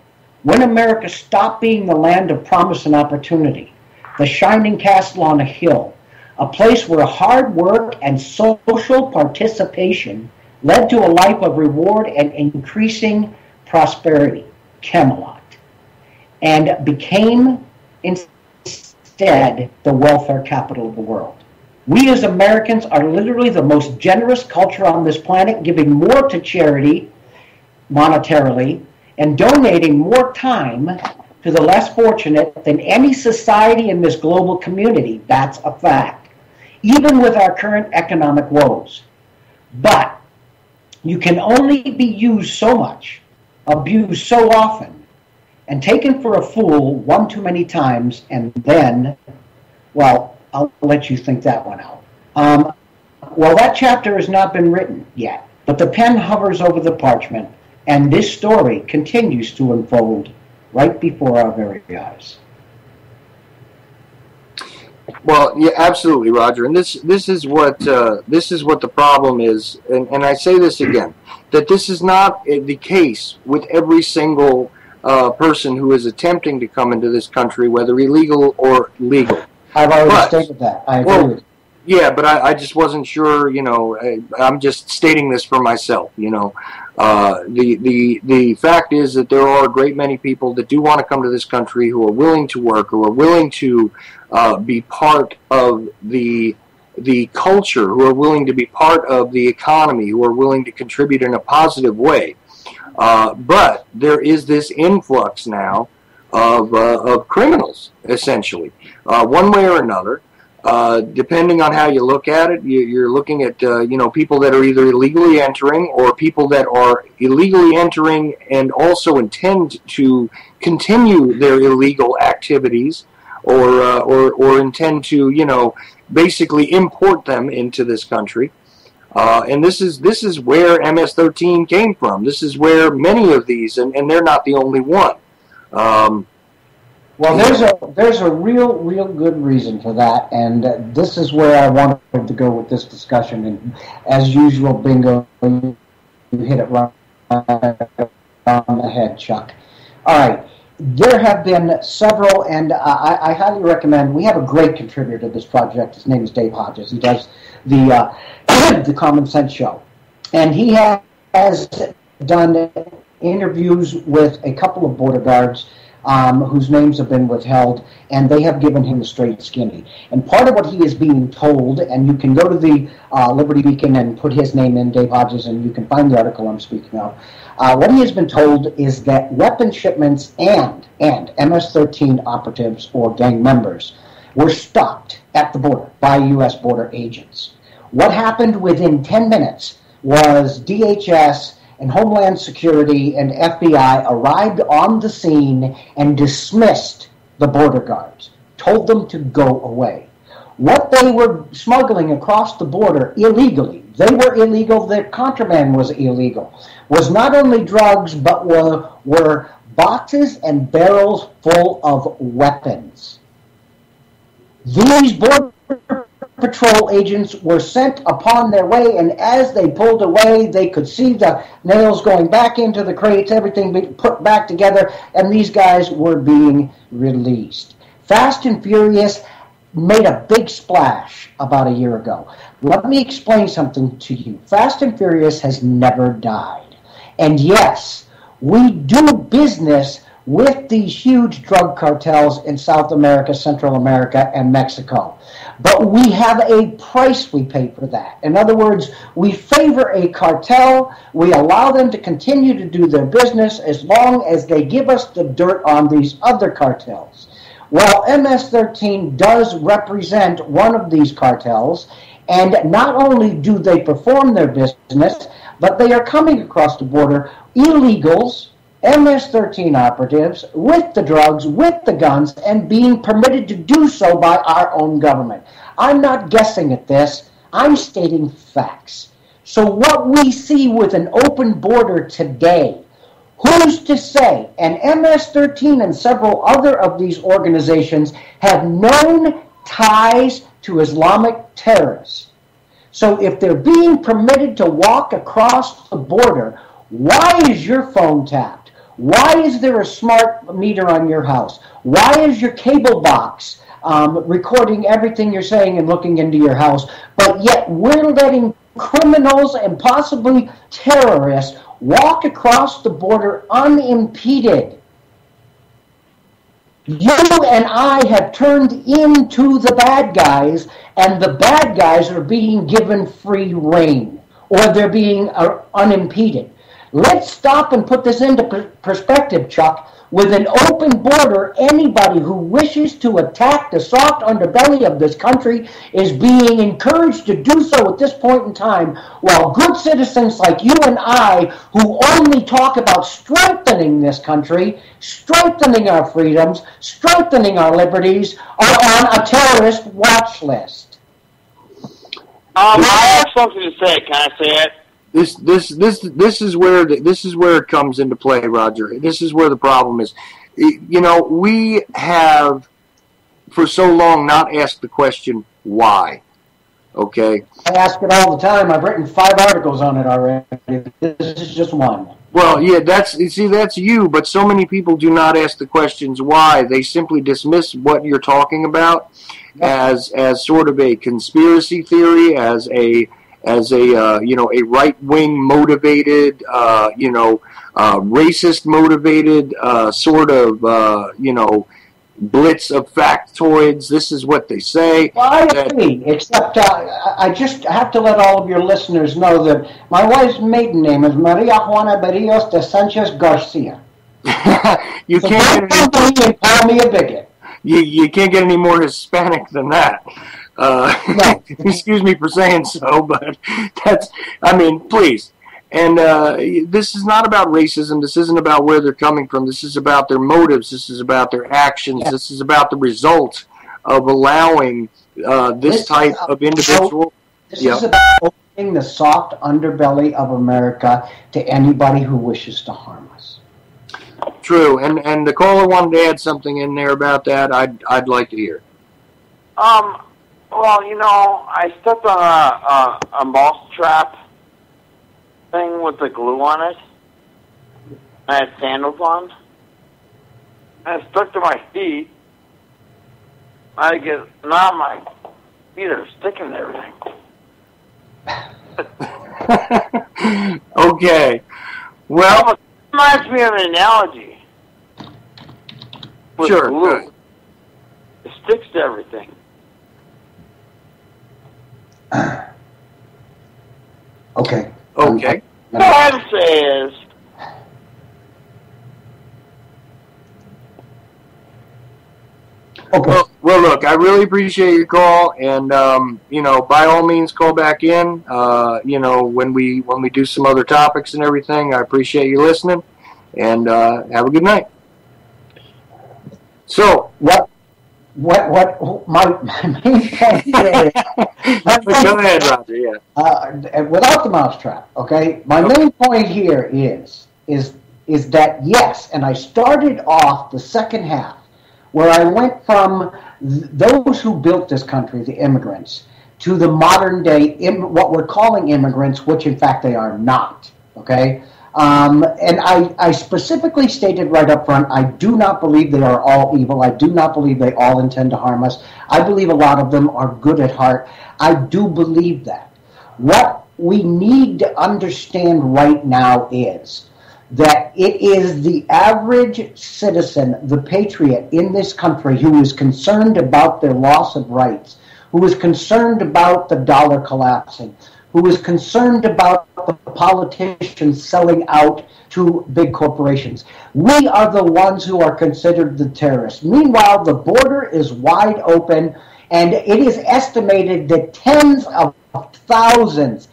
When America stopped being the land of promise and opportunity, the shining castle on a hill, a place where hard work and social participation led to a life of reward and increasing prosperity, Camelot, and became instead the welfare capital of the world. We as Americans are literally the most generous culture on this planet, giving more to charity monetarily and donating more time to the less fortunate than any society in this global community. That's a fact, even with our current economic woes. But you can only be used so much, abused so often, and taken for a fool one too many times, and then, well, I'll let you think that one out. Well, that chapter has not been written yet, but the pen hovers over the parchment, and this story continues to unfold right before our very eyes. Well, yeah, absolutely, Roger. And this is what the problem is. And I say this again, that this is not the case with every single person who is attempting to come into this country, whether illegal or legal. I've already stated that. I agree with you. Yeah, but I just wasn't sure, I'm just stating this for myself, The fact is that there are a great many people that do want to come to this country who are willing to work, who are willing to be part of the culture, who are willing to be part of the economy, who are willing to contribute in a positive way. But there is this influx now of criminals, essentially, one way or another. Depending on how you look at it, you're looking at people that are either illegally entering or people that are illegally entering and also intend to continue their illegal activities, or intend to basically import them into this country. And this is where MS-13 came from. This is where many of these, and they're not the only one. Well, there's a real good reason for that, and this is where I wanted to go with this discussion. And as usual, bingo, you hit it right on the head, Chuck. All right, there have been several, and I highly recommend. We have a great contributor to this project. His name is Dave Hodges. He does the the Common Sense Show, and he has done interviews with a couple of border guards whose names have been withheld, and they have given him the straight skinny. And part of what he is being told, and you can go to the Liberty Beacon and put his name in, Dave Hodges, and you can find the article I'm speaking of. What he has been told is that weapon shipments and MS-13 operatives or gang members were stopped at the border by U.S. border agents. What happened within 10 minutes was DHS and Homeland Security and FBI arrived on the scene and dismissed the border guards, told them to go away. What they were smuggling across the border illegally, they were illegal, their contraband was illegal, was not only drugs, but were boxes and barrels full of weapons. These border patrol agents were sent upon their way, and as they pulled away, they could see the nails going back into the crates, everything being put back together, and these guys were being released. Fast and Furious made a big splash about a year ago. Let me explain something to you. Fast and Furious has never died. And yes, we do business with these huge drug cartels in South America, Central America, and Mexico. But we have a price we pay for that. In other words, we favor a cartel. We allow them to continue to do their business as long as they give us the dirt on these other cartels. Well, MS-13 does represent one of these cartels, and not only do they perform their business, but they are coming across the border, illegals, MS-13 operatives, with the drugs, with the guns, and being permitted to do so by our own government. I'm not guessing at this. I'm stating facts. So what we see with an open border today, who's to say? And MS-13 and several other of these organizations have known ties to Islamic terrorists. So if they're being permitted to walk across the border, why is your phone tapped? Why is there a smart meter on your house? Why is your cable box recording everything you're saying and looking into your house? But yet we're letting criminals and possibly terrorists walk across the border unimpeded. You and I have turned into the bad guys, and the bad guys are being given free rein, or they're being unimpeded. Let's stop and put this into perspective, Chuck. With an open border, anybody who wishes to attack the soft underbelly of this country is being encouraged to do so at this point in time, while good citizens like you and I, who only talk about strengthening this country, strengthening our freedoms, strengthening our liberties, are on a terrorist watch list. I have something to say. Can I say it? This is where it comes into play, Roger. This is where the problem is. We have for so long not asked the question why. Okay. I ask it all the time. I've written 5 articles on it already. This is just one. Well, yeah, that's you, but so many people do not ask the questions why. They simply dismiss what you're talking about as sort of a conspiracy theory, as a right-wing motivated, racist motivated sort of, blitz of factoids. This is what they say. Well, I agree, except I just have to let all of your listeners know that my wife's maiden name is Maria Juana Berrios de Sanchez Garcia. You can't call me a bigot. You can't get any more Hispanic than that. No. Excuse me for saying so, but please. And this is not about racism. This isn't about where they're coming from. This is about their motives. This is about their actions. Yeah. This is about the results of allowing this type of individual. This is about opening the soft underbelly of America to anybody who wishes to harm us. True, and the caller wanted to add something in there about that. I'd like to hear. Well, I stepped on a mouse trap thing with the glue on it. I had sandals on. And it stuck to my feet. Now my feet are sticking to everything. Okay. Well, it reminds me of an analogy. With sure. glue. It sticks to everything. Okay. Okay. What I'd say is, okay. Well, look, I really appreciate your call, and by all means, call back in. When we do some other topics and everything, I appreciate you listening, and have a good night. So what my main point is, go ahead, Roger. Yeah. Without the mousetrap, okay. My main point here is that yes, and I started off the second half where I went from those who built this country, the immigrants, to the modern day what we're calling immigrants, which in fact they are not. Okay. And I specifically stated right up front, I do not believe they are all evil. I do not believe they all intend to harm us. I believe a lot of them are good at heart. I do believe that. What we need to understand right now is that it is the average citizen, the patriot in this country who is concerned about their loss of rights, who is concerned about the dollar collapsing, who is concerned about the politicians selling out to big corporations. We are the ones who are considered the terrorists. Meanwhile, the border is wide open, and it is estimated that tens of thousands,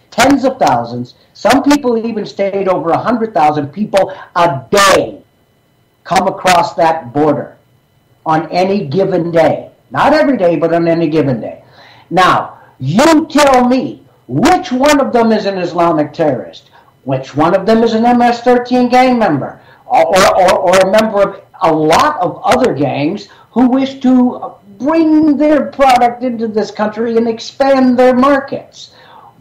some people even state over 100,000 people a day come across that border on any given day. Not every day, but on any given day. Now, you tell me, which one of them is an Islamic terrorist? Which one of them is an MS-13 gang member? Or a member of a lot of other gangs who wish to bring their product into this country and expand their markets?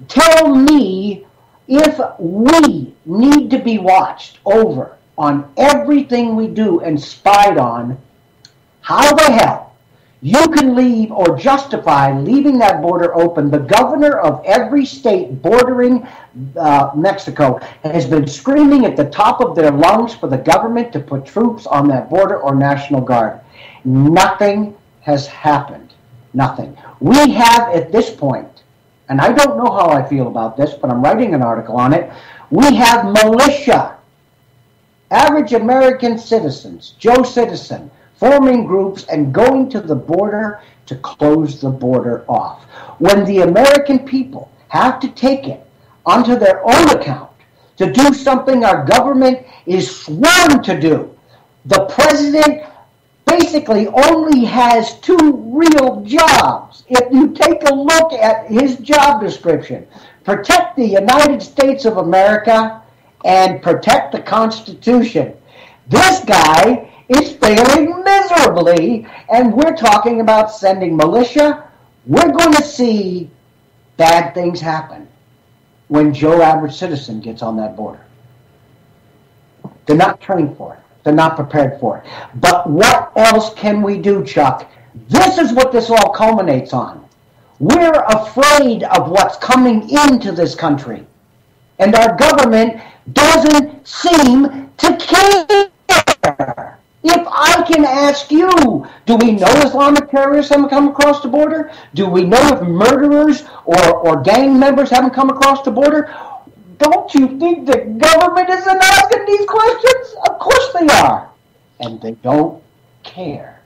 Tell me if we need to be watched over on everything we do and spied on, how the hell you can leave or justify leaving that border open. The governor of every state bordering Mexico has been screaming at the top of their lungs for the government to put troops on that border or National Guard. Nothing has happened. Nothing. We have at this point, and I don't know how I feel about this, but I'm writing an article on it, we have militia, average American citizens, Joe Citizen, forming groups and going to the border to close the border off. When the American people have to take it onto their own account to do something our government is sworn to do, the president basically only has two real jobs. If you take a look at his job description, protect the United States of America and protect the Constitution. This guy is failing miserably, and we're talking about sending militia. We're going to see bad things happen when Joe Average Citizen gets on that border. They're not trained for it. They're not prepared for it. But what else can we do, Chuck? This is what this all culminates on. We're afraid of what's coming into this country, and our government doesn't seem to care. If I can ask you, do we know Islamic terrorists haven't come across the border? Do we know if murderers or gang members haven't come across the border? Don't you think the government isn't asking these questions? Of course they are. And they don't care.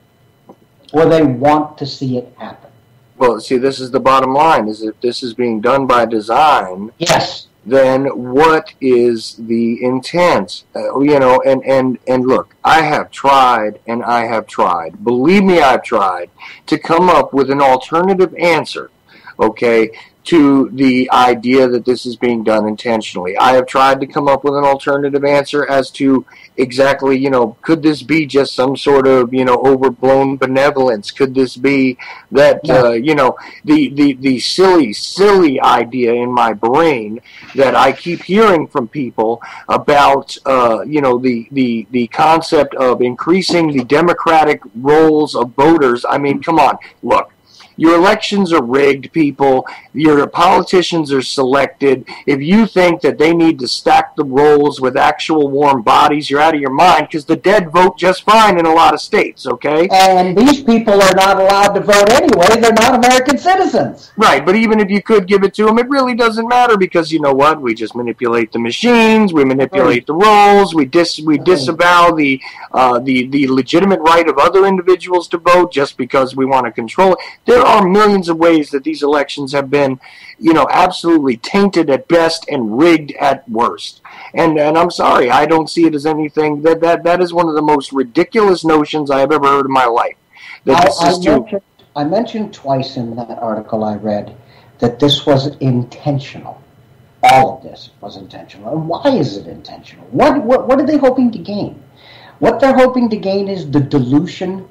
Or they want to see it happen. Well, see, this is the bottom line, is if this is being done by design, yes, then what is the intent? And look, I have tried, believe me, I've tried to come up with an alternative answer, okay, to the idea that this is being done intentionally. I have tried to come up with an alternative answer as to exactly, could this be just some sort of, overblown benevolence? Could this be that, the silly idea in my brain that I keep hearing from people about, the concept of increasing the democratic roles of voters. I mean, come on, look. Your elections are rigged, people. Your politicians are selected. If you think that they need to stack the rolls with actual warm bodies, you're out of your mind, because the dead vote just fine in a lot of states, okay? And these people are not allowed to vote anyway. They're not American citizens. Right, but even if you could give it to them, it really doesn't matter, because you know what? We just manipulate the machines. We manipulate the rolls. We disavow the legitimate right of other individuals to vote just because we want to control it. There are millions of ways that these elections have been, absolutely tainted at best and rigged at worst. And I'm sorry, I don't see it as anything that is one of the most ridiculous notions I have ever heard in my life. I mentioned twice in that article I read that this was intentional. All of this was intentional. And why is it intentional? What are they hoping to gain? What they're hoping to gain is the diluting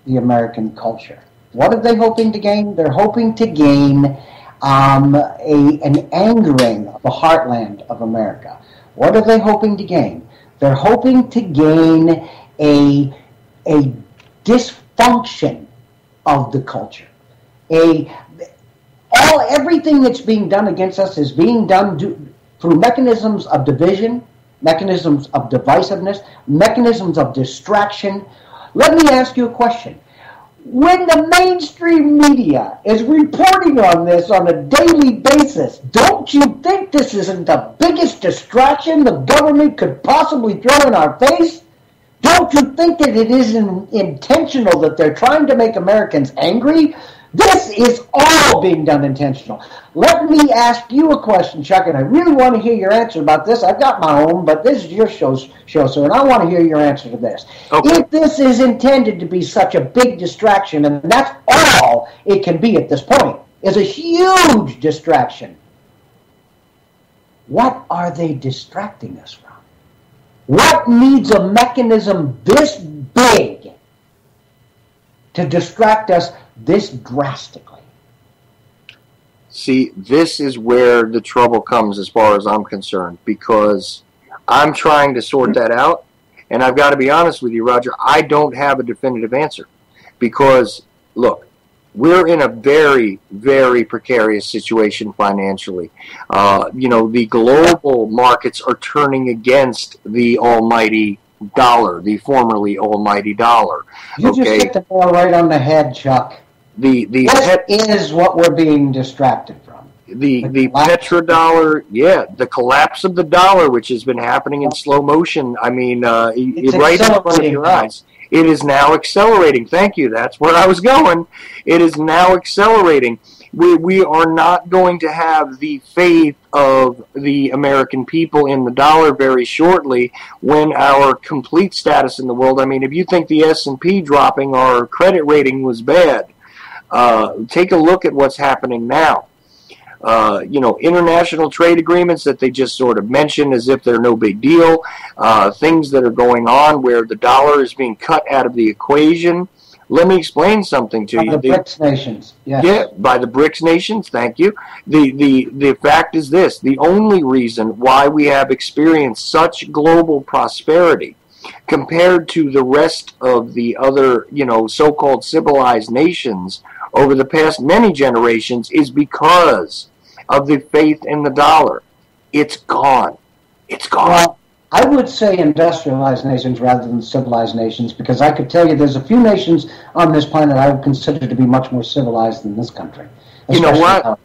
the American culture. What are they hoping to gain? They're hoping to gain an angering of the heartland of America. What are they hoping to gain? They're hoping to gain a dysfunction of the culture. Everything that's being done against us is being done through mechanisms of division, mechanisms of divisiveness, mechanisms of distraction. Let me ask you a question. When the mainstream media is reporting on this on a daily basis, don't you think this isn't the biggest distraction the government could possibly throw in our face? Don't you think that it isn't intentional that they're trying to make Americans angry? This is all being done intentional. Let me ask you a question, Chuck, and I really want to hear your answer about this. I've got my own, but this is your show, sir, and I want to hear your answer to this. Okay. If this is intended to be such a big distraction, and that's all it can be at this point, is a huge distraction, what are they distracting us from? What needs a mechanism this big to distract us this drastically? See, this is where the trouble comes as far as I'm concerned, because I'm trying to sort that out, and I've got to be honest with you, Roger, I don't have a definitive answer, because, look, we're in a very, very precarious situation financially. The global markets are turning against the almighty dollar, the formerly almighty dollar. You just hit the nail right on the head, Chuck. What is what we're being distracted from? The petrodollar, the collapse of the dollar, which has been happening in slow motion. I mean, right in front of your eyes. It is now accelerating. Thank you. That's where I was going. It is now accelerating. We are not going to have the faith of the American people in the dollar very shortly when our complete status in the world, I mean, if you think the S&P dropping our credit rating was bad, take a look at what's happening now. International trade agreements that they just sort of mention as if they're no big deal, things that are going on where the dollar is being cut out of the equation. Let me explain something to you. By the BRICS nations. Yes. Yeah, by the BRICS nations, thank you. The fact is this, the only reason why we have experienced such global prosperity compared to the rest of the other, so-called civilized nations over the past many generations is because of the faith in the dollar. It's gone. It's gone. Well, I would say industrialized nations rather than civilized nations, because I could tell you there's a few nations on this planet I would consider to be much more civilized than this country. You know what?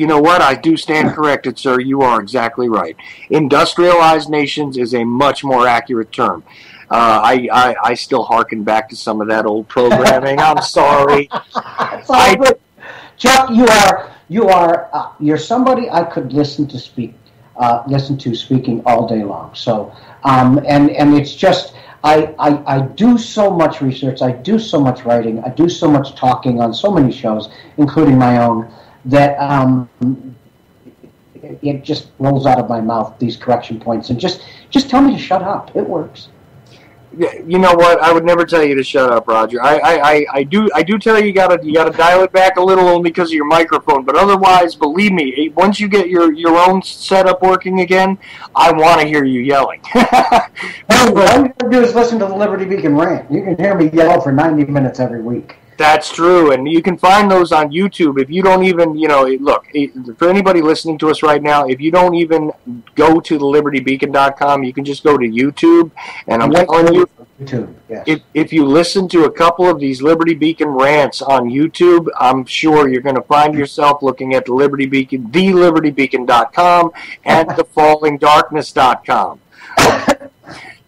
You know what? I do stand corrected, sir. You are exactly right. Industrialized nations is a much more accurate term. I still hearken back to some of that old programming. I'm sorry. Chuck, you're somebody I could listen to speaking all day long. So, and it's just I do so much research, I do so much writing, I do so much talking on so many shows, including my own, that it just rolls out of my mouth, these correction points, and just tell me to shut up. It works. You know what? I would never tell you to shut up, Roger. I do tell you you gotta dial it back a little, only because of your microphone. But otherwise, believe me, once you get your own setup working again, I want to hear you yelling. All you gotta do is listen to the Liberty Beacon rant. You can hear me yell for 90 minutes every week. That's true, and you can find those on YouTube. If you don't even, look, for anybody listening to us right now, if you don't even go to thelibertybeacon.com, you can just go to YouTube, and I'm telling you, YouTube, yes. if you listen to a couple of these Liberty Beacon rants on YouTube, I'm sure you're going to find yourself looking at the Liberty Beacon, thelibertybeacon.com, and thefallingdarkness.com.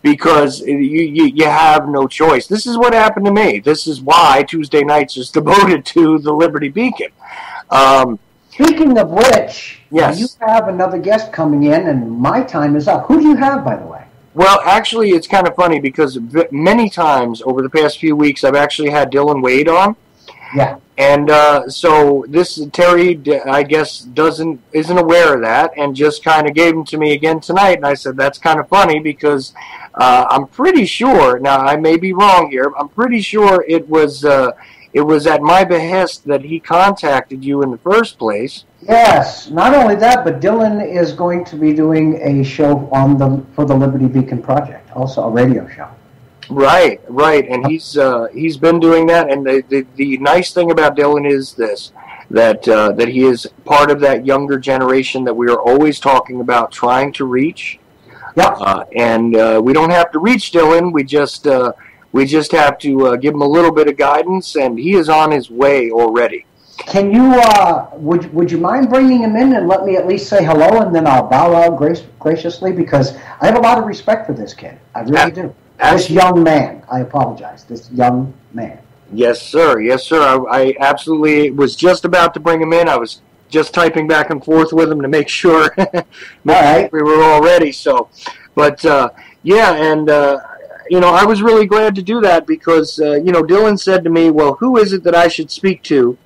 Because you have no choice. This is what happened to me. This is why Tuesday nights is devoted to the Liberty Beacon. Speaking of which, yes. You have another guest coming in, and my time is up. Who do you have, by the way? Well, actually, it's kind of funny because many times over the past few weeks, I've actually had Dylan Wade on. Yeah. And so Terry, I guess, isn't aware of that, and just kind of gave him to me again tonight. And I said, that's kind of funny because I'm pretty sure, now I may be wrong here, I'm pretty sure it was at my behest that he contacted you in the first place. Yes, not only that, but Dylan is going to be doing a show for the Liberty Beacon Project, also a radio show. Right, and he's been doing that, and the nice thing about Dylan is this, that he is part of that younger generation that we are always talking about trying to reach. Yeah. And we don't have to reach Dylan, we just have to give him a little bit of guidance, and he is on his way already. Can you, would you mind bringing him in and let me at least say hello, and then I'll bow out graciously, because I have a lot of respect for this kid. I really do. This young man. I apologize. This young man. Yes, sir. I absolutely was just about to bring him in. I was just typing back and forth with him to make sure we were all ready. So, but yeah, and I was really glad to do that because Dylan said to me, "Well, who is it that I should speak to?"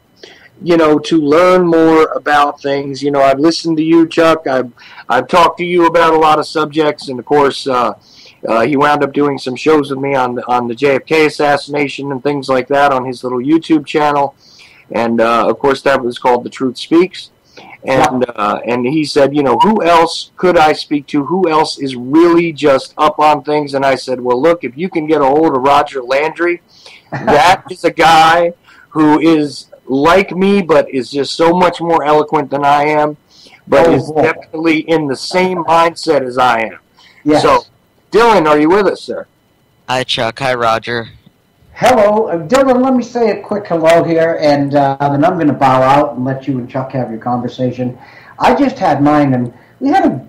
To learn more about things. I've listened to you, Chuck. I've talked to you about a lot of subjects, and of course. He wound up doing some shows with me on the JFK assassination and things like that on his little YouTube channel, and of course that was called The Truth Speaks. And he said, who else could I speak to? Who else is really just up on things? And I said, well, look, if you can get a hold of Roger Landry, that is a guy who is like me, but is just so much more eloquent than I am, but is definitely in the same mindset as I am. Yes. So. Dylan, are you with us, sir? Hi, Chuck. Hi, Roger. Hello. Dylan, let me say a quick hello here, and then I'm going to bow out and let you and Chuck have your conversation. I just had mine, and we had a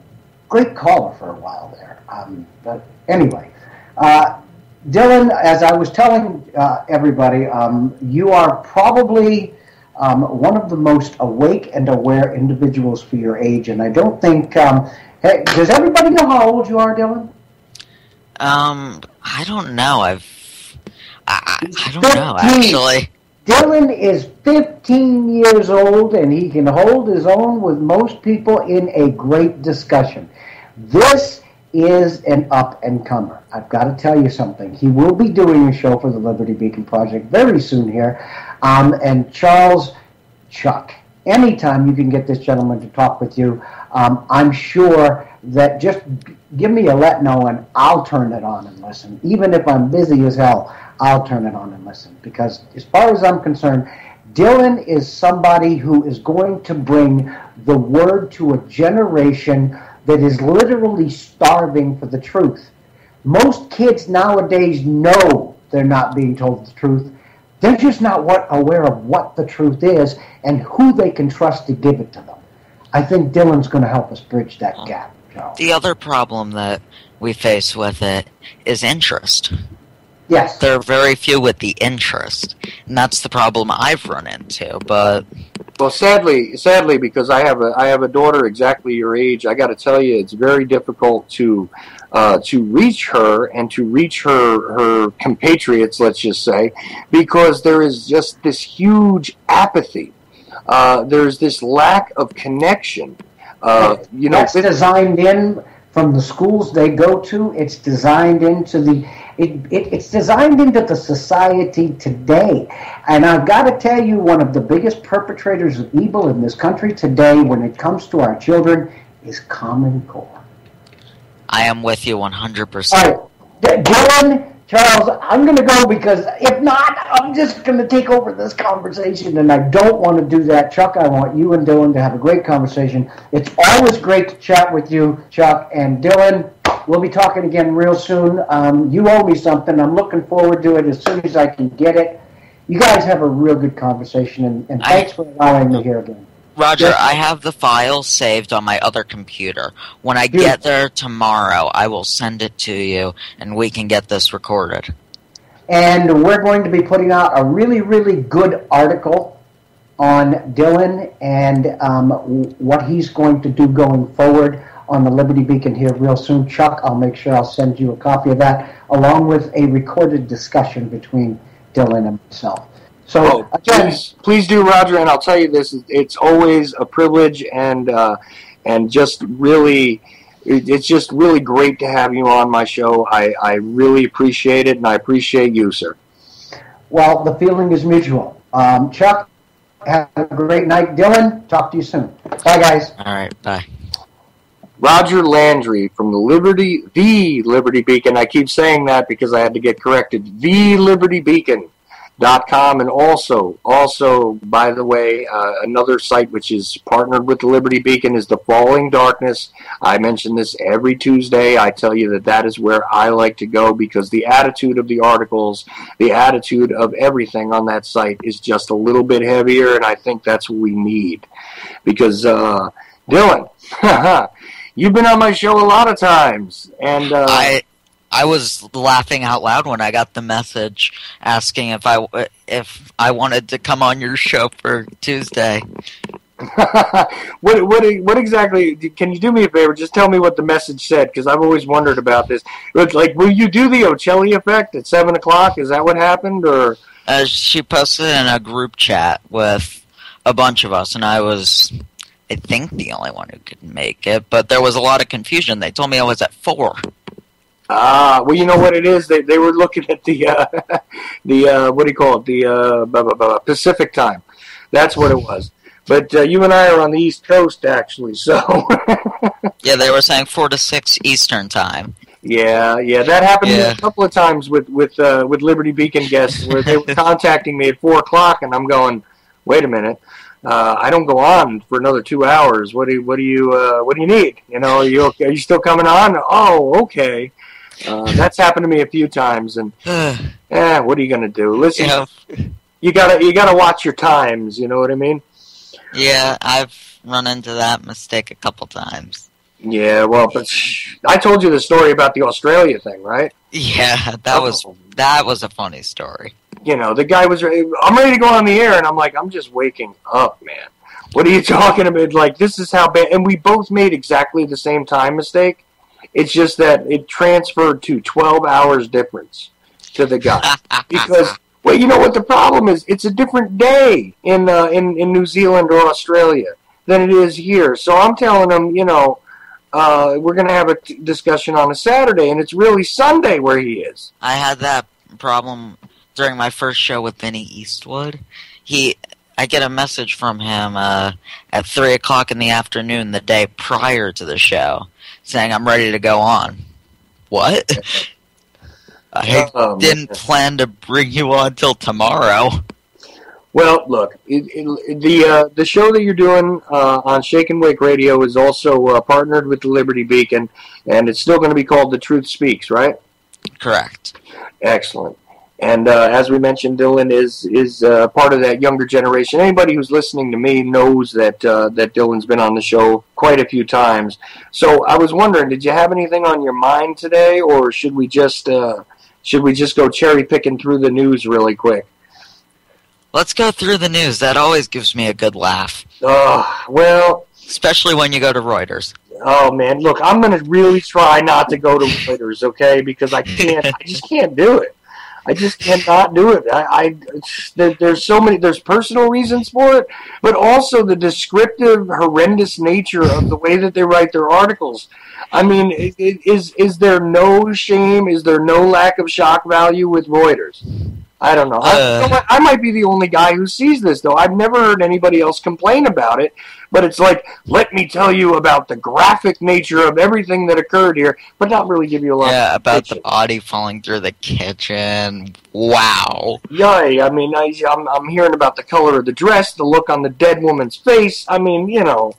great caller for a while there. But anyway, Dylan, as I was telling everybody, you are probably one of the most awake and aware individuals for your age, and I don't think... does everybody know how old you are, Dylan? I don't know. I don't know, actually. Dylan is 15 years old, and he can hold his own with most people in a great discussion. This is an up-and-comer. I've got to tell you something. He will be doing a show for the Liberty Beacon Project very soon here. And Chuck, anytime you can get this gentleman to talk with you, I'm sure that just give me a let know and I'll turn it on and listen. Even if I'm busy as hell, I'll turn it on and listen. Because as far as I'm concerned, Dylan is somebody who is going to bring the word to a generation that is literally starving for the truth. Most kids nowadays know they're not being told the truth. They're just not aware of what the truth is and who they can trust to give it to them. I think Dylan's going to help us bridge that gap, Charles. The other problem that we face with it is interest. Yes. There are very few with the interest, and that's the problem I've run into. But well, sadly, because I have a daughter exactly your age, I got to tell you, it's very difficult to reach her and to reach her compatriots, let's just say, because there is just this huge apathy. There's this lack of connection. That's designed in from the schools they go to. It's designed into it's designed into the society today. And I've got to tell you, one of the biggest perpetrators of evil in this country today, when it comes to our children, is Common Core. I am with you 100%. All right, Dylan, Charles, I'm going to go because if not, I'm just going to take over this conversation, and I don't want to do that. Chuck, I want you and Dylan to have a great conversation. It's always great to chat with you, Chuck, and Dylan. We'll be talking again real soon. You owe me something. I'm looking forward to it as soon as I can get it. You guys have a real good conversation, and thanks for allowing me here again. Roger, Yes. I have the file saved on my other computer. When I get there tomorrow, I will send it to you, and we can get this recorded. And we're going to be putting out a really, really good article on Dylan and what he's going to do going forward on the Liberty Beacon here real soon. Chuck, I'll make sure I'll send you a copy of that, along with a recorded discussion between Dylan and myself. So, again, please do, Roger, and I'll tell you this, it's always a privilege and just really, it's just really great to have you on my show. I really appreciate it, and I appreciate you, sir. Well, the feeling is mutual. Chuck, have a great night. Dylan, talk to you soon. Bye, guys. All right, bye. Roger Landry from the Liberty Beacon. I keep saying that because I had to get corrected. The Liberty Beacon. .com, and also, by the way, another site which is partnered with the Liberty Beacon is the Falling Darkness. I mention this every Tuesday. I tell you that is where I like to go because the attitude of the articles, the attitude of everything on that site is just a little bit heavier, and I think that's what we need. Because, Dylan, you've been on my show a lot of times, and I was laughing out loud when I got the message asking if I wanted to come on your show for Tuesday. What exactly? Can you do me a favor? Just tell me what the message said, because I've always wondered about this. It's like, will you do the Ochelli effect at 7 o'clock? Is that what happened, or? She posted in a group chat with a bunch of us, and I was, I think, the only one who could make it. But there was a lot of confusion. They told me I was at 4. Well, you know what it is? They were looking at the what do you call it? The Pacific time. That's what it was. But you and I are on the East Coast, actually. So yeah, they were saying 4 to 6 Eastern time. Yeah, that happened a couple of times with Liberty Beacon guests where they were contacting me at 4 o'clock, and I'm going, wait a minute. I don't go on for another 2 hours. What do you need? You know, are you still coming on? Oh, okay. That's happened to me a few times, and what are you gonna do? Listen, you gotta watch your times. You know what I mean? Yeah, I've run into that mistake a couple times. Yeah, well, but I told you the story about the Australia thing, right? Yeah, that was a funny story. You know, the guy was, I'm ready to go on the air, and I'm like, I'm just waking up, man. What are you talking about? Like, this is how bad, and we both made exactly the same time mistake. It's just that it transferred to 12 hours difference to the guy. Because, well, you know what the problem is? It's a different day in New Zealand or Australia than it is here. So I'm telling him, you know, we're going to have a discussion on a Saturday, and it's really Sunday where he is. I had that problem during my first show with Vinny Eastwood. I get a message from him at 3 o'clock in the afternoon the day prior to the show saying I'm ready to go on. What? I didn't plan to bring you on till tomorrow. Well, look, the show that you're doing on Shake and Wake Radio is also partnered with the Liberty Beacon, and it's still going to be called The Truth Speaks, right? Correct. Excellent. And as we mentioned, Dylan is part of that younger generation. Anybody who's listening to me knows that that Dylan's been on the show quite a few times. So I was wondering, did you have anything on your mind today, or should we just go cherry picking through the news really quick? Let's go through the news. That always gives me a good laugh. Well, especially when you go to Reuters. Oh man, look, I'm going to really try not to go to Reuters, okay? Because I just can't do it. I just cannot do it. There's so many. There's personal reasons for it, but also the descriptive, horrendous nature of the way that they write their articles. I mean, is there no shame? Is there no lack of shock value with Reuters? I don't know. I might be the only guy who sees this, though. I've never heard anybody else complain about it. But it's like, let me tell you about the graphic nature of everything that occurred here, but not really give you a lot. Yeah, about the body falling through the kitchen. Wow. Yay! I mean, I'm hearing about the color of the dress, the look on the dead woman's face. I mean, you know,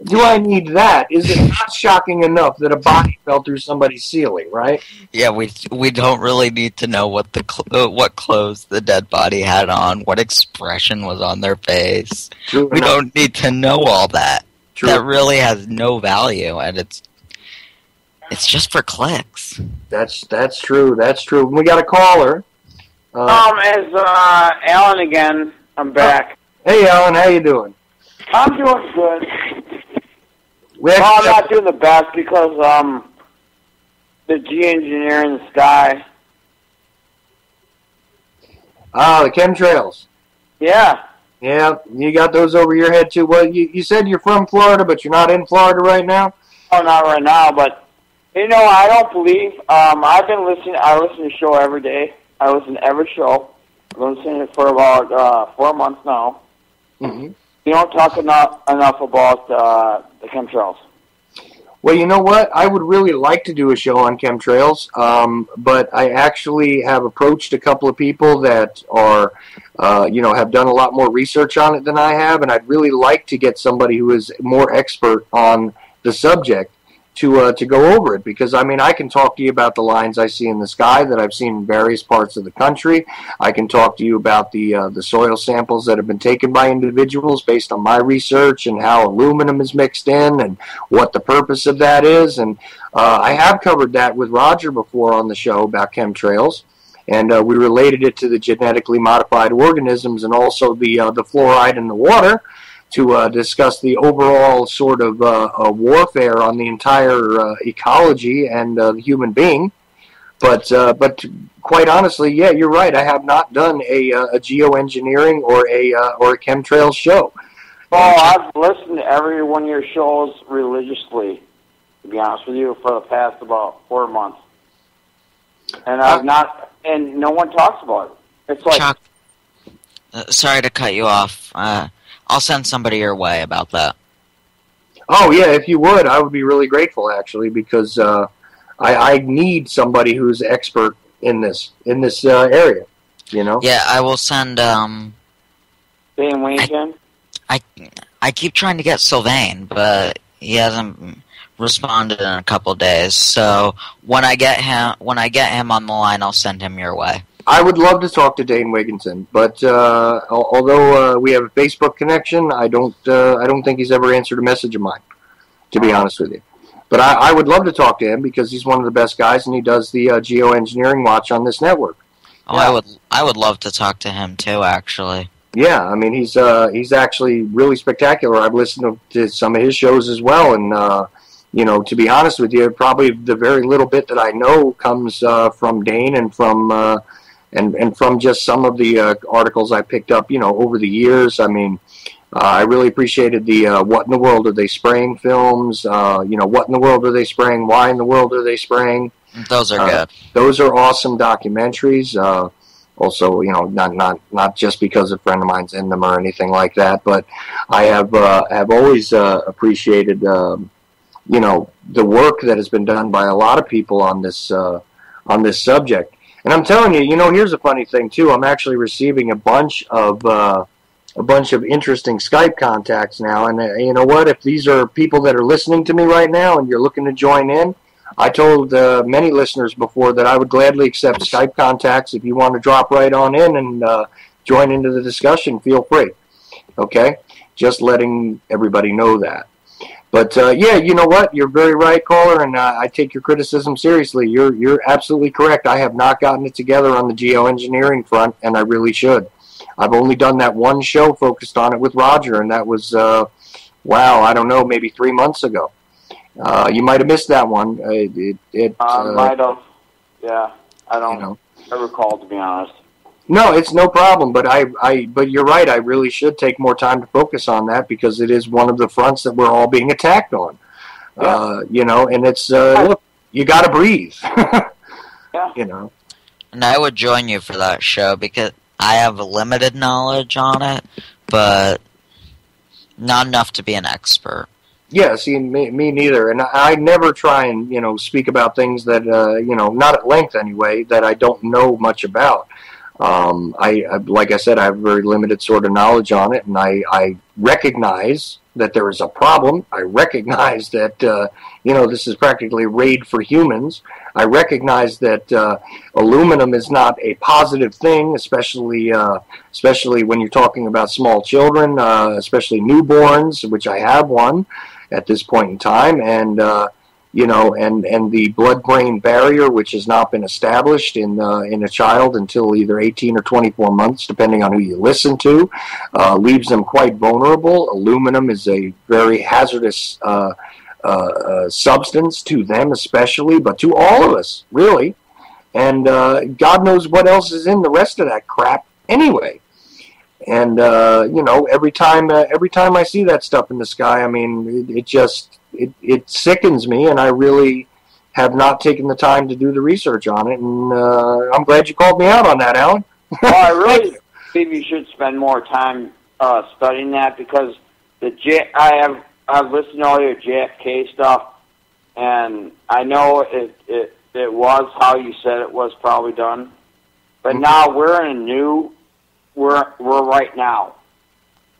do I need that? Is it not shocking enough that a body fell through somebody's ceiling, right? Yeah, we don't really need to know what what clothes the dead body had on, what expression was on their face. True we enough. don't need to know all that. True. That really has no value, and it's just for clicks. That's true. That's true. We got a caller. It's Alan again. I'm back. Hey, Alan, how you doing? I'm doing good. I'm not doing the best because the geoengineer in the sky. The chemtrails. Yeah. Yeah, you got those over your head too. Well, you said you're from Florida, but you're not in Florida right now? Oh, not right now, but, you know, I don't believe, I've been listening, I listen to the show every day. I listen to every show. I've been listening to it for about 4 months now. Mm-hmm. You don't talk enough about the chemtrails. Well, you know what? I would really like to do a show on chemtrails, but I actually have approached a couple of people that are, have done a lot more research on it than I have, and I'd really like to get somebody who is more expert on the subject to go over it, because, I mean, I can talk to you about the lines I see in the sky that I've seen in various parts of the country. I can talk to you about the soil samples that have been taken by individuals based on my research and how aluminum is mixed in and what the purpose of that is. And I have covered that with Roger before on the show about chemtrails. And we related it to the genetically modified organisms and also the fluoride in the water, to discuss the overall sort of warfare on the entire ecology and the human being. But quite honestly, yeah, you're right. I have not done a geoengineering or a chemtrail show. Oh, I've listened to every one of your shows religiously, to be honest with you, for the past about 4 months. And and no one talks about it. It's like... Chuck, sorry to cut you off. I'll send somebody your way about that. Oh, yeah, if you would, I would be really grateful, actually, because I need somebody who's expert in this area, you know? Yeah, I will send... Dane Wayne. I keep trying to get Sylvain, but he hasn't responded in a couple days, so when I get him on the line, I'll send him your way. I would love to talk to Dane Wigginton, but although we have a Facebook connection, I don't think he's ever answered a message of mine, to be honest with you. But I would love to talk to him because he's one of the best guys, and he does the geoengineering watch on this network. Oh, yeah. I would love to talk to him too, actually. Yeah, I mean he's actually really spectacular. I've listened to some of his shows as well, and to be honest with you, probably the very little bit that I know comes from Dane and from. And from just some of the articles I picked up, over the years. I mean, I really appreciated the What in the World Are They Spraying films, What in the World Are They Spraying, Why in the World Are They Spraying. Those are good. Those are awesome documentaries. Also, not just because a friend of mine's in them or anything like that, but I have always appreciated, the work that has been done by a lot of people on this subject. And I'm telling you, here's a funny thing too. I'm actually receiving a bunch of interesting Skype contacts now. And you know what? If these are people that are listening to me right now, and you're looking to join in, I told many listeners before that I would gladly accept Skype contacts. If you want to drop right on in and join into the discussion, feel free. Okay? Just letting everybody know that. But, yeah, you know what? You're very right, caller, and I take your criticism seriously. You're absolutely correct. I have not gotten it together on the geoengineering front, and I really should. I've only done that one show focused on it with Roger, and that was, wow, I don't know, maybe 3 months ago. You might have missed that one. Might have. Yeah, I don't recall, to be honest. No, it's no problem, but but you're right. I really should take more time to focus on that because it is one of the fronts that we're all being attacked on. Yeah. And it's look, you got to breathe. Yeah. And I would join you for that show because I have limited knowledge on it, but not enough to be an expert. Yeah, see, me neither. And I never try and speak about things that not at length anyway, that I don't know much about. I like I said, I have very limited sort of knowledge on it, and I recognize that there is a problem. I recognize that this is practically a raid for humans. I recognize that aluminum is not a positive thing, especially when you're talking about small children, especially newborns, which I have one at this point in time, and and the blood-brain barrier, which has not been established in a child until either 18 or 24 months, depending on who you listen to, leaves them quite vulnerable. Aluminum is a very hazardous substance to them especially, but to all of us, really. And God knows what else is in the rest of that crap anyway. And, every time I see that stuff in the sky, I mean, it sickens me, and I really have not taken the time to do the research on it, and I'm glad you called me out on that, Alan. Well, I really think you should spend more time studying that, because I've listened to all your JFK stuff, and I know it was how you said it was probably done, but now we're in a new, we're right now.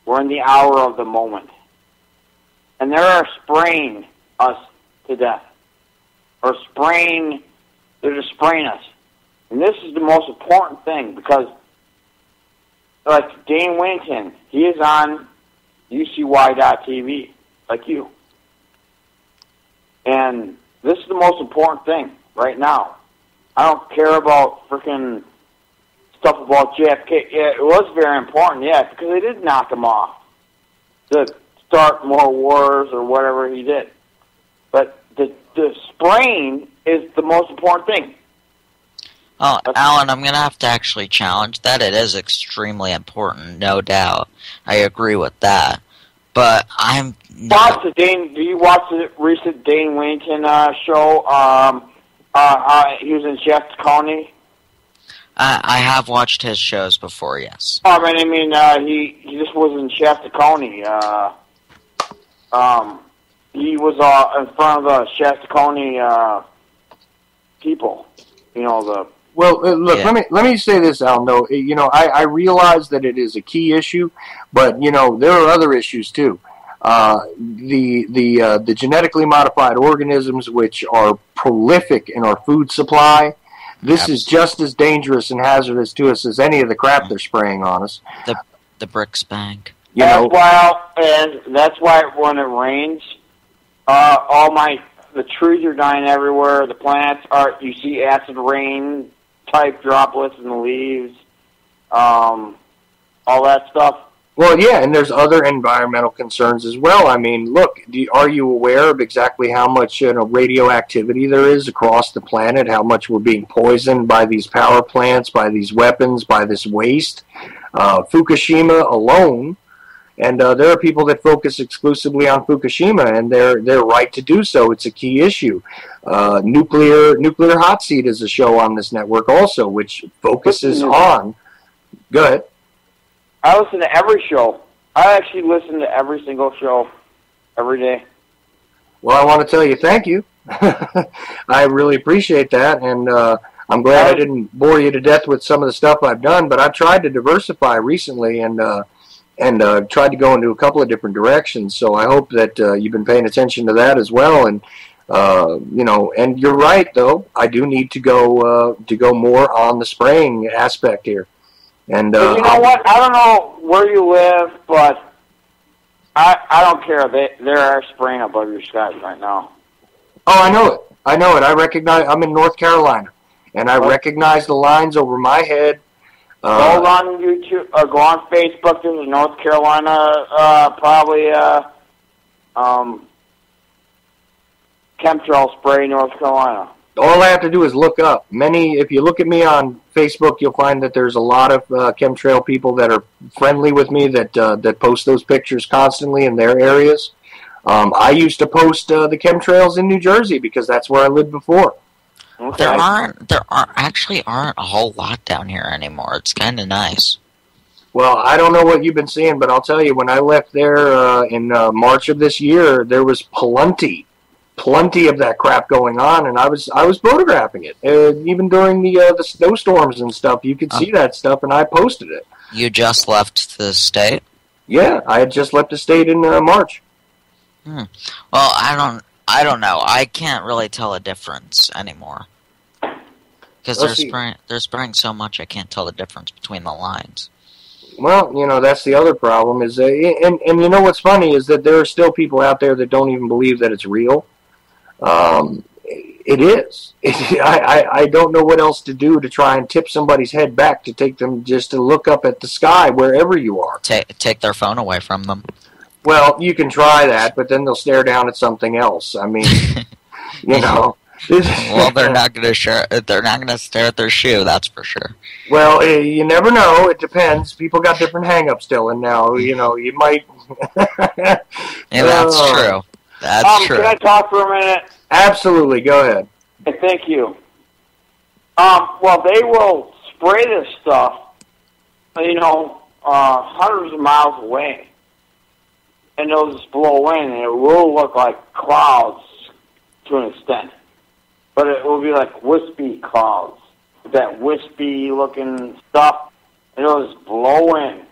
We're in the hour of the moment. And they're spraying us to death. They're just spraying us. And this is the most important thing, because, like Dane Winton, he is on UCY.TV, like you. And this is the most important thing right now. I don't care about freaking stuff about JFK. Yeah, it was very important, yeah, because they did knock him off to start more wars or whatever he did. But the spraying is the most important thing. Oh, Alan, I'm going to have to actually challenge that. It is extremely important, no doubt. I agree with that. But I'm not... Do you watch the recent Dane Winton show? He was in Chef Tacony. I have watched his shows before, yes. He just was in Chef Tacony. He was in front of the Chef Tacony people. Well, look, yeah. Let me say this, Al. No, I realize that it is a key issue, but there are other issues too. The genetically modified organisms, which are prolific in our food supply, this is just as dangerous and hazardous to us as any of the crap they're spraying on us. The bricks bank. That's why when it rains, the trees are dying everywhere. The plants you see acid rain type droplets in the leaves, all that stuff. Well, yeah, and there's other environmental concerns as well. I mean, look, are you aware of exactly how much radioactivity there is across the planet, how much we're being poisoned by these power plants, by these weapons, by this waste? Fukushima alone, and there are people that focus exclusively on Fukushima, and they're right to do so. It's a key issue. Nuclear Hot Seat is a show on this network also, which focuses on... Go ahead. I listen to every show. I actually listen to every single show every day. Well, I want to tell you thank you. I really appreciate that, and I'm glad I didn't bore you to death with some of the stuff I've done, but I've tried to diversify recently and tried to go into a couple of different directions, so I hope that you've been paying attention to that as well. And And you're right, though. I do need to go more on the spraying aspect here. And you know what? I don't know where you live, but I don't care. They're spraying above your skies right now. Oh, I know it. I recognize. I'm in North Carolina, and I recognize the lines over my head. Go on YouTube or go on Facebook. There's North Carolina, probably chemtrail spray, North Carolina. All I have to do is look up. If you look at me on Facebook, you'll find that there's a lot of chemtrail people that are friendly with me that post those pictures constantly in their areas. I used to post the chemtrails in New Jersey because that's where I lived before. Okay. There aren't a whole lot down here anymore. It's kind of nice. Well, I don't know what you've been seeing, but I'll tell you, when I left there in March of this year, there was plenty of that crap going on, and I was photographing it. Even during the snowstorms and stuff, you could see that stuff, and I posted it. You just left the state? Yeah, I had just left the state in March. Well, I don't know. I can't really tell a difference anymore. Because they're spraying so much, I can't tell the difference between the lines. Well, that's the other problem. And you know what's funny is that there are still people out there that don't even believe that it's real. It is. I don't know what else to do to try and tip somebody's head back to take them just to look up at the sky wherever you are. Take their phone away from them. Well, you can try that, but then they'll stare down at something else. I mean, Well, they're not going to stare at their shoe. That's for sure. Well, you never know. It depends. People got different hang-ups, Dylan. Now, you might. Yeah, that's true. That's true. Can I talk for a minute? Absolutely. Go ahead. Hey, thank you. Well, they will spray this stuff, hundreds of miles away. And it'll just blow in, and it will look like clouds to an extent. But it will be like wispy clouds. That wispy-looking stuff, and it'll just blow in.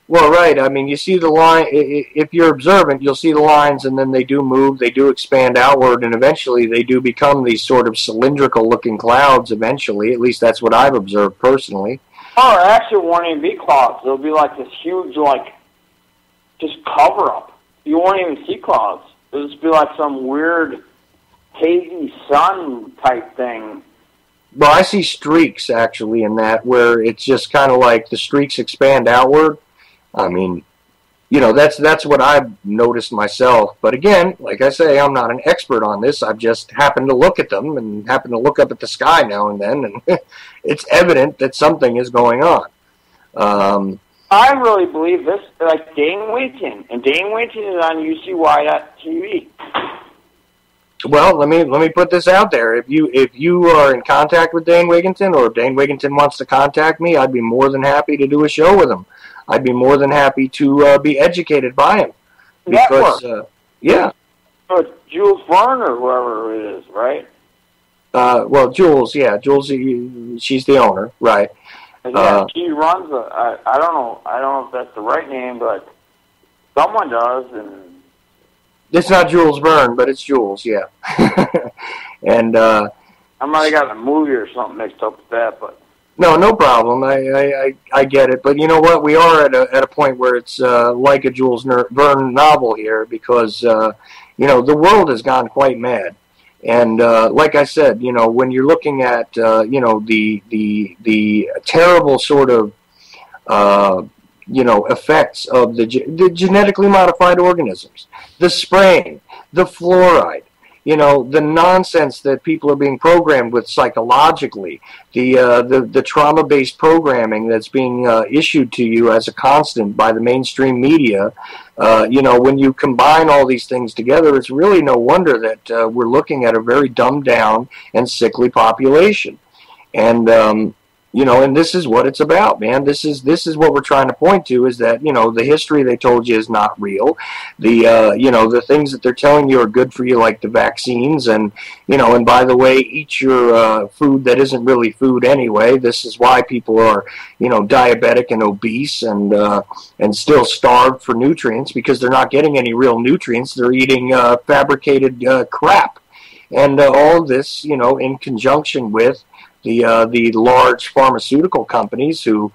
Well, right. I mean, you see the line. If you're observant, you'll see the lines, and then they do move. They do expand outward, and eventually they do become these sort of cylindrical-looking clouds eventually. At least that's what I've observed personally. Oh, actually, it won't even be clouds. It'll be like this huge, just cover-up. You won't even see clouds. It'll just be like some weird, hazy sun type thing. Well, I see streaks, actually, in that, where it's just kind of like the streaks expand outward. I mean, that's what I've noticed myself. But again, like I say, I'm not an expert on this. I've just happened to look at them and happen to look up at the sky now and then, and it's evident that something is going on. I really believe this, like Dane Wayton, and Dane Wayton is on UCY.TV. Well, let me put this out there. If you are in contact with Dane Wigginton, or if Dane Wigginton wants to contact me, I'd be more than happy to do a show with him. I'd be more than happy to be educated by him. Because, yeah. Jules Verne or whoever it is, right? Well, Jules, yeah. Jules, she's the owner, right. Yeah, she runs I don't know if that's the right name, but someone does, and it's not Jules Verne, but it's Jules, yeah. And I might have got a movie or something mixed up with that, but no problem. I get it, but you know what? We are at a point where it's like a Jules Verne novel here, because the world has gone quite mad. And like I said, when you're looking at the terrible sort of effects of the genetically modified organisms, the spraying, the fluoride, the nonsense that people are being programmed with psychologically, the trauma-based programming that's being issued to you as a constant by the mainstream media. When you combine all these things together, it's really no wonder that we're looking at a very dumbed down and sickly population. And And this is what it's about, man. This is what we're trying to point to, is that, the history they told you is not real. The things that they're telling you are good for you, like the vaccines, and by the way, eat your food that isn't really food anyway. This is why people are, diabetic and obese and still starved for nutrients, because they're not getting any real nutrients. They're eating fabricated crap. And all of this, in conjunction with the large pharmaceutical companies who,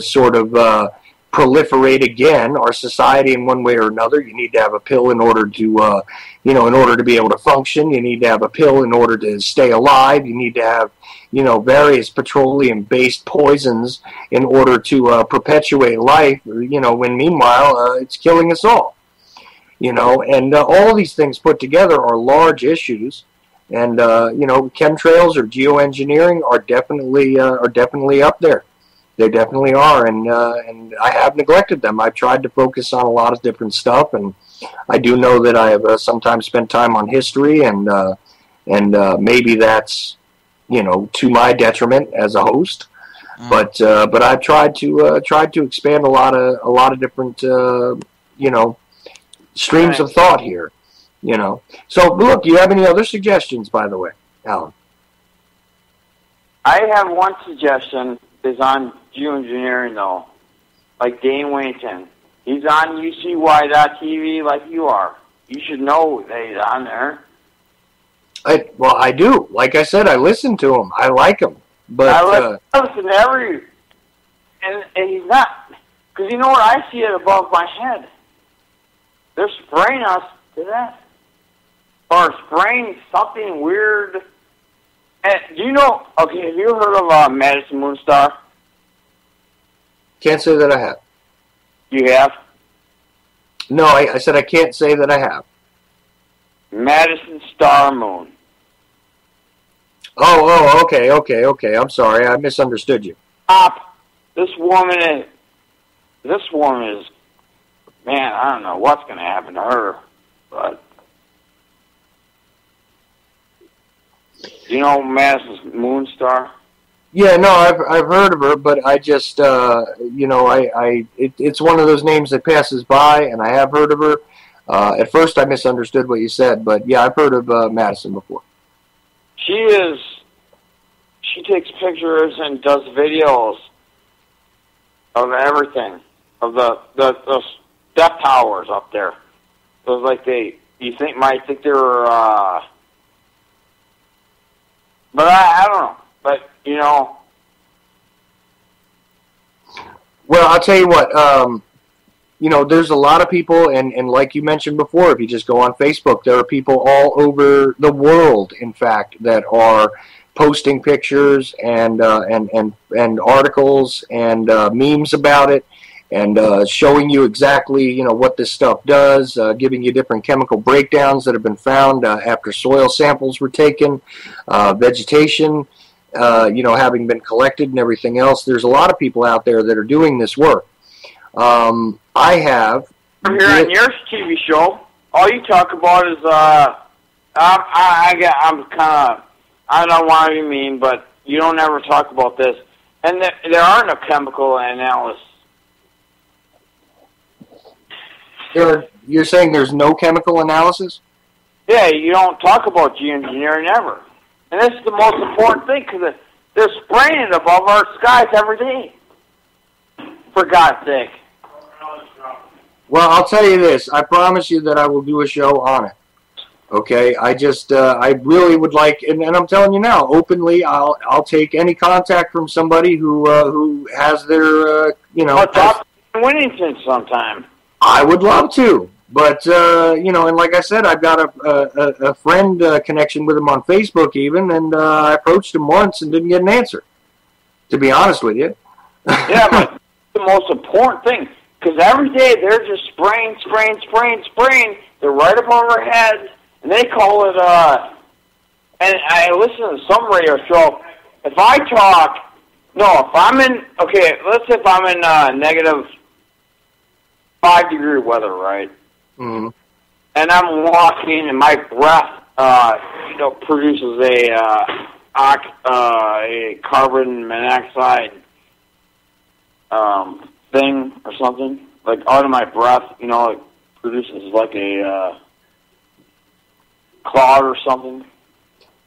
sort of proliferate again our society in one way or another. You need to have a pill in order to, in order to be able to function. You need to have a pill in order to stay alive. You need to have, various petroleum-based poisons in order to perpetuate life, when meanwhile it's killing us all. And all these things put together are large issues. And chemtrails or geoengineering are definitely up there. They definitely are, and I have neglected them. I've tried to focus on a lot of different stuff, and I do know that I have sometimes spent time on history, and maybe that's to my detriment as a host. But I've tried to expand a lot of different streams of thought here. So look, do you have any other suggestions, by the way, Alan? I have one suggestion. Is on geoengineering, though. Like Dane Wayton. He's on UCY.TV like you are. You should know that he's on there. I do. Like I said, I listen to him. I like him. But I listen to every... And he's not... Because you know what? I see it above my head. They're spraying us to that. Or spraying something weird. And do you know... Okay, have you heard of Madison Moonstar? Can't say that I have. You have? No, I said I can't say that I have. Madison Star Moon. Oh, okay. I'm sorry. I misunderstood you. This woman is, man, I don't know what's going to happen to her, but you know Madison Moonstar? Yeah, no, I've heard of her, but I just, it's one of those names that passes by, and I have heard of her. At first I misunderstood what you said, but yeah, I've heard of Madison before. She takes pictures and does videos of everything, of the step towers up there. So it's like might think they were, but I don't know. But, Well, I'll tell you what, there's a lot of people, and like you mentioned before, if you just go on Facebook, there are people all over the world, in fact, that are posting pictures and articles and memes about it, and showing you exactly, what this stuff does, giving you different chemical breakdowns that have been found after soil samples were taken, vegetation, having been collected and everything else. There's a lot of people out there that are doing this work. I have. Here on your TV show, all you talk about is, I don't want to be mean, but you don't ever talk about this. And there are no chemical analysis. You're saying there's no chemical analysis? Yeah, you don't talk about geoengineering ever. And this is the most important thing, because they're spraying it above our skies every day. For God's sake. Well, I'll tell you this. I promise you that I will do a show on it. Okay? I just, I really would like, and I'm telling you now, openly, I'll take any contact from somebody who has their, Well, talk to Winnington sometime. I would love to. But, and like I said, I've got a friend connection with him on Facebook even, and I approached him once and didn't get an answer, to be honest with you. Yeah, but the most important thing, because every day they're just spraying. They're right above our heads, and they call it, and I listen to some radio show. If I'm in, let's say if I'm in negative 5-degree weather, right? Mm-hmm. And I'm walking, and my breath, produces a carbon monoxide thing or something, like out of my breath, you know, it produces like a cloud or something.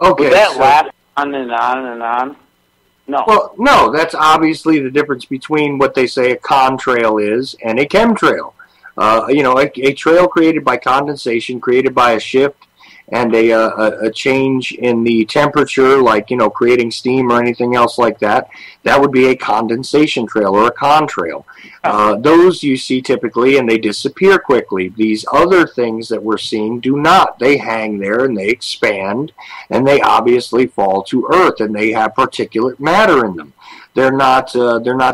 Okay. Would that last on and on and on? No. Well, no, that's obviously the difference between what they say a contrail is and a chemtrail. You know, a trail created by condensation, created by a shift and a change in the temperature, like, you know, creating steam or anything else like that, that would be a condensation trail or a contrail. Those you see typically, and they disappear quickly. These other things that we're seeing do not. They hang there, and they expand, and they obviously fall to Earth, and they have particulate matter in them. They're not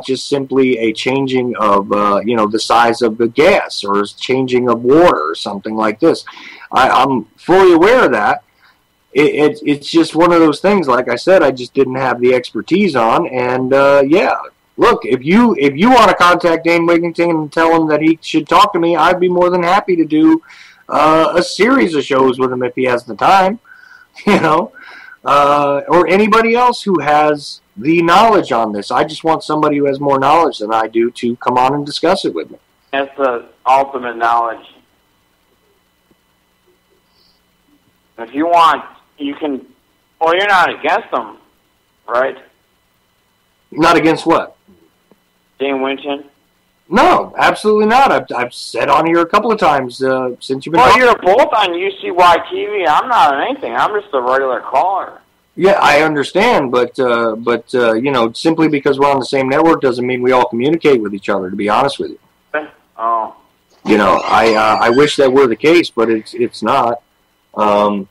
just simply a changing of, you know, the size of the gas or changing of water or something like this. I'm fully aware of that. It's just one of those things, like I said, I just didn't have the expertise on. And, yeah, look, if you want to contact Dane Wigington and tell him that he should talk to me, I'd be more than happy to do a series of shows with him if he has the time, you know, or anybody else who has the knowledge on this. I just want somebody who has more knowledge than I do to come on and discuss it with me. That's the ultimate knowledge. If you want, you can. Well, you're not against them, right? Not against what? Dane Winton? No, absolutely not. I've said on here a couple of times since you've been. Well, you're both on UCY TV. I'm not on anything. I'm just a regular caller. Yeah, I understand, but you know, simply because we're on the same network doesn't mean we all communicate with each other. To be honest with you. Oh. You know, I wish that were the case, but it's not. I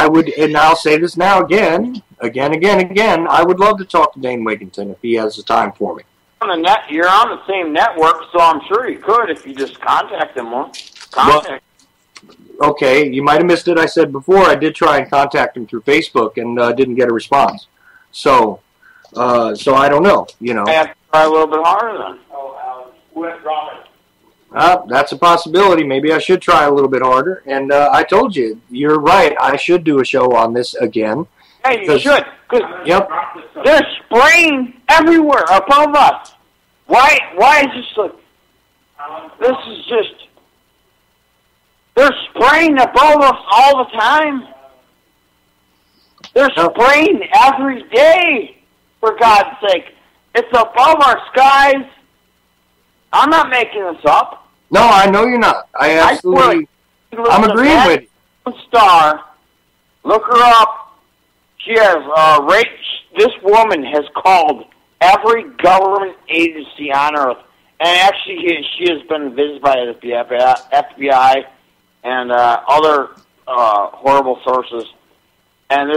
would, and I'll say this now again. I would love to talk to Dane Wigington if he has the time for me. You're on the same network, so I'm sure you could if you just contact him. Okay, you might have missed it. I said before I did try and contact him through Facebook and didn't get a response. So I don't know. You know, I have to try a little bit harder then. That's a possibility. Maybe I should try a little bit harder. And I told you, you're right. I should do a show on this again. Hey, you should. Cause yep. They're spraying everywhere above us. Why is this like... This is just... They're spraying above us all the time. They're spraying every day, for God's sake. It's above our skies. I'm not making this up. No, I know you're not. I'm agreeing with you. Star, look her up. She has this woman has called every government agency on Earth, and actually she has been visited by the FBI and other horrible sources. And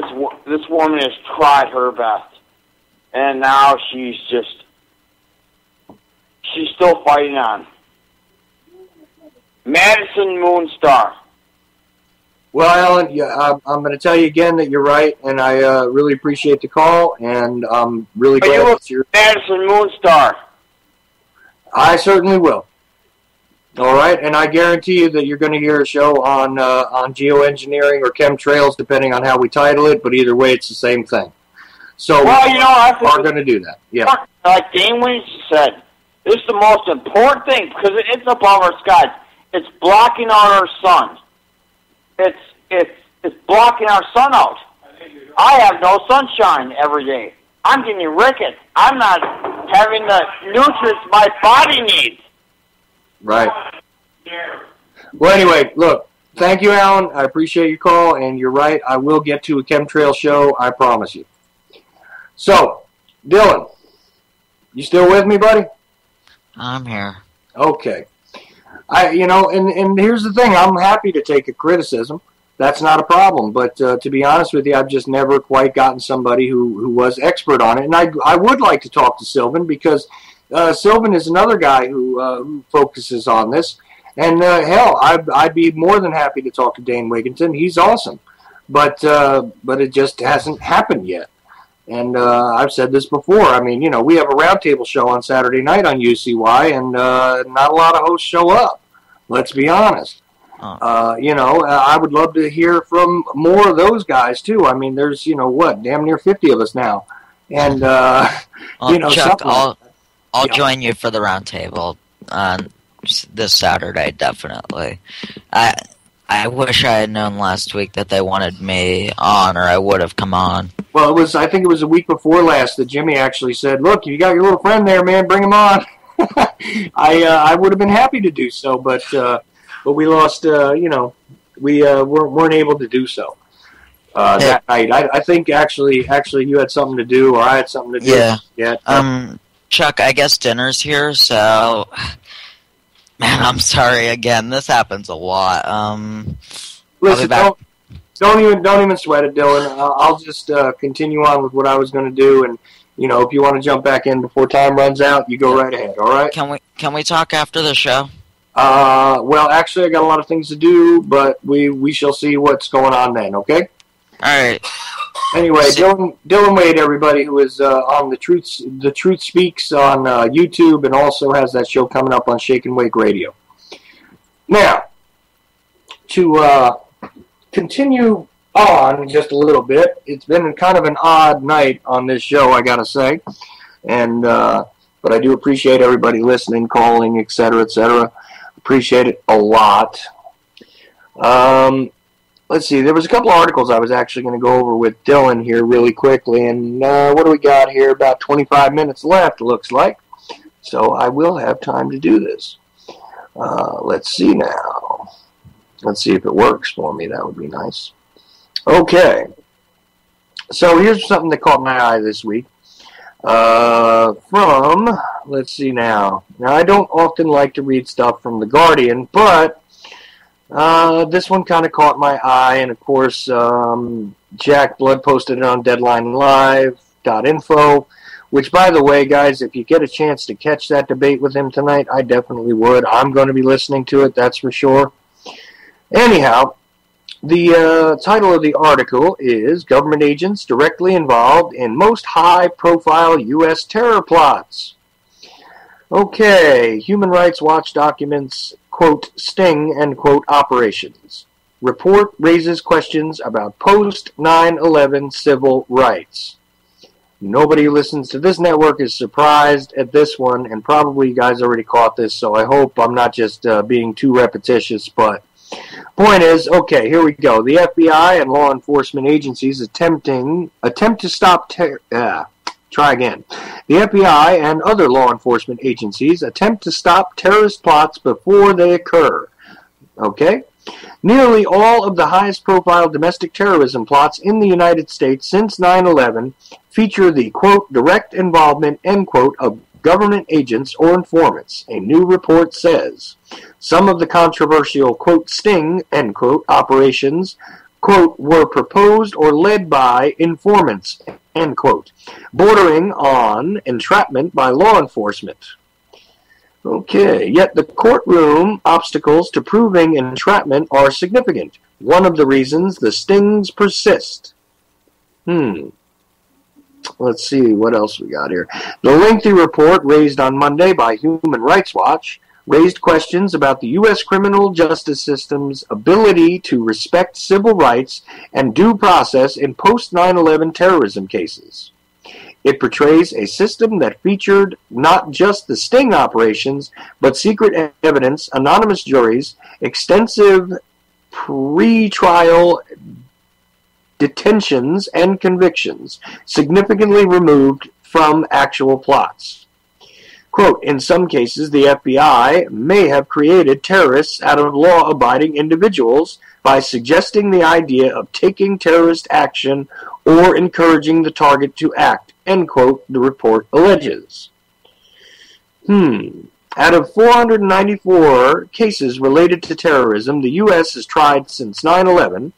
this woman has tried her best, and now she's still fighting on. Madison Moonstar. Well, Alan, yeah, I'm going to tell you again that you're right, and I really appreciate the call, and I'm really glad that you're... Madison Moonstar. I certainly will. All right, and I guarantee you that you're going to hear a show on geoengineering or chemtrails, depending on how we title it, but either way, it's the same thing. So well, you know, I think are going to do that. Yeah. Like Dane Winton said, this is the most important thing because it's above our skies. It's blocking out our sun. It's blocking our sun out. I have no sunshine every day. I'm getting rickets. I'm not having the nutrients my body needs. Right. Well, anyway, look, thank you, Alan. I appreciate your call, and you're right. I will get to a chemtrail show. I promise you. So, Dylan, you still with me, buddy? I'm here. Okay. And here's the thing. I'm happy to take a criticism. That's not a problem. But to be honest with you, I've just never quite gotten somebody who was expert on it. And I would like to talk to Sylvan because Sylvan is another guy who focuses on this. And hell, I'd be more than happy to talk to Dane Wigington. He's awesome. But it just hasn't happened yet. And I've said this before. I mean, you know, we have a roundtable show on Saturday night on UCY, and not a lot of hosts show up. Let's be honest. I would love to hear from more of those guys too. I mean, there's damn near 50 of us now, and Chuck, I'll join you for the round table on this Saturday, definitely. I wish I had known last week that they wanted me on, or I would have come on. Well, I think it was a week before last that Jimmy actually said, "Look, you got your little friend there, man. Bring him on." I would have been happy to do so, but we lost. We weren't able to do so that night. I think actually you had something to do, or I had something to do. Yeah. Chuck, I guess dinner's here, so. Man, I'm sorry again. This happens a lot. Listen, don't even sweat it, Dylan. I'll just continue on with what I was going to do, and if you want to jump back in before time runs out, you go right ahead. All right? Can we talk after the show? Well, actually, I got a lot of things to do, but we shall see what's going on then. Okay? All right. Anyway, Dylan Wade, everybody who is on the Truth Speaks on YouTube, and also has that show coming up on Shake and Wake Radio. Now, to continue on just a little bit, it's been kind of an odd night on this show, I gotta say, and but I do appreciate everybody listening, calling, etc., etc. Appreciate it a lot. Let's see, there was a couple articles I was actually going to go over with Dylan here really quickly, and what do we got here? About 25 minutes left, looks like. So I will have time to do this. Let's see now. Let's see if it works for me. That would be nice. Okay. So here's something that caught my eye this week. Let's see now. Now, I don't often like to read stuff from The Guardian, but this one kind of caught my eye, and of course, Jack Blood posted it on DeadlineLive.info, which, by the way, guys, if you get a chance to catch that debate with him tonight, I definitely would. I'm going to be listening to it, that's for sure. Anyhow, the title of the article is Government Agents Directly Involved in Most High-Profile U.S. Terror Plots. Okay, Human Rights Watch documents, quote, sting, end quote, operations. Report raises questions about post-9/11 civil rights. Nobody who listens to this network is surprised at this one, and probably you guys already caught this, so I hope I'm not just being too repetitious, but point is, okay, here we go. The FBI and law enforcement agencies attempt to stop Try again. The FBI and other law enforcement agencies attempt to stop terrorist plots before they occur. Okay? Nearly all of the highest-profile domestic terrorism plots in the United States since 9/11 feature the, quote, direct involvement, end quote, of government agents or informants, a new report says. Some of the controversial, quote, sting, end quote, operations, quote, were proposed or led by informants, end quote, bordering on entrapment by law enforcement. Okay, yet the courtroom obstacles to proving entrapment are significant. One of the reasons the stings persist. Let's see what else we got here. The lengthy report raised on Monday by Human Rights Watch raised questions about the U.S. criminal justice system's ability to respect civil rights and due process in post-9/11 terrorism cases. It portrays a system that featured not just the sting operations, but secret evidence, anonymous juries, extensive pre-trial detentions and convictions, significantly removed from actual plots. Quote, in some cases, the FBI may have created terrorists out of law-abiding individuals by suggesting the idea of taking terrorist action or encouraging the target to act, end quote, the report alleges. Out of 494 cases related to terrorism the U.S. has tried since 9/11,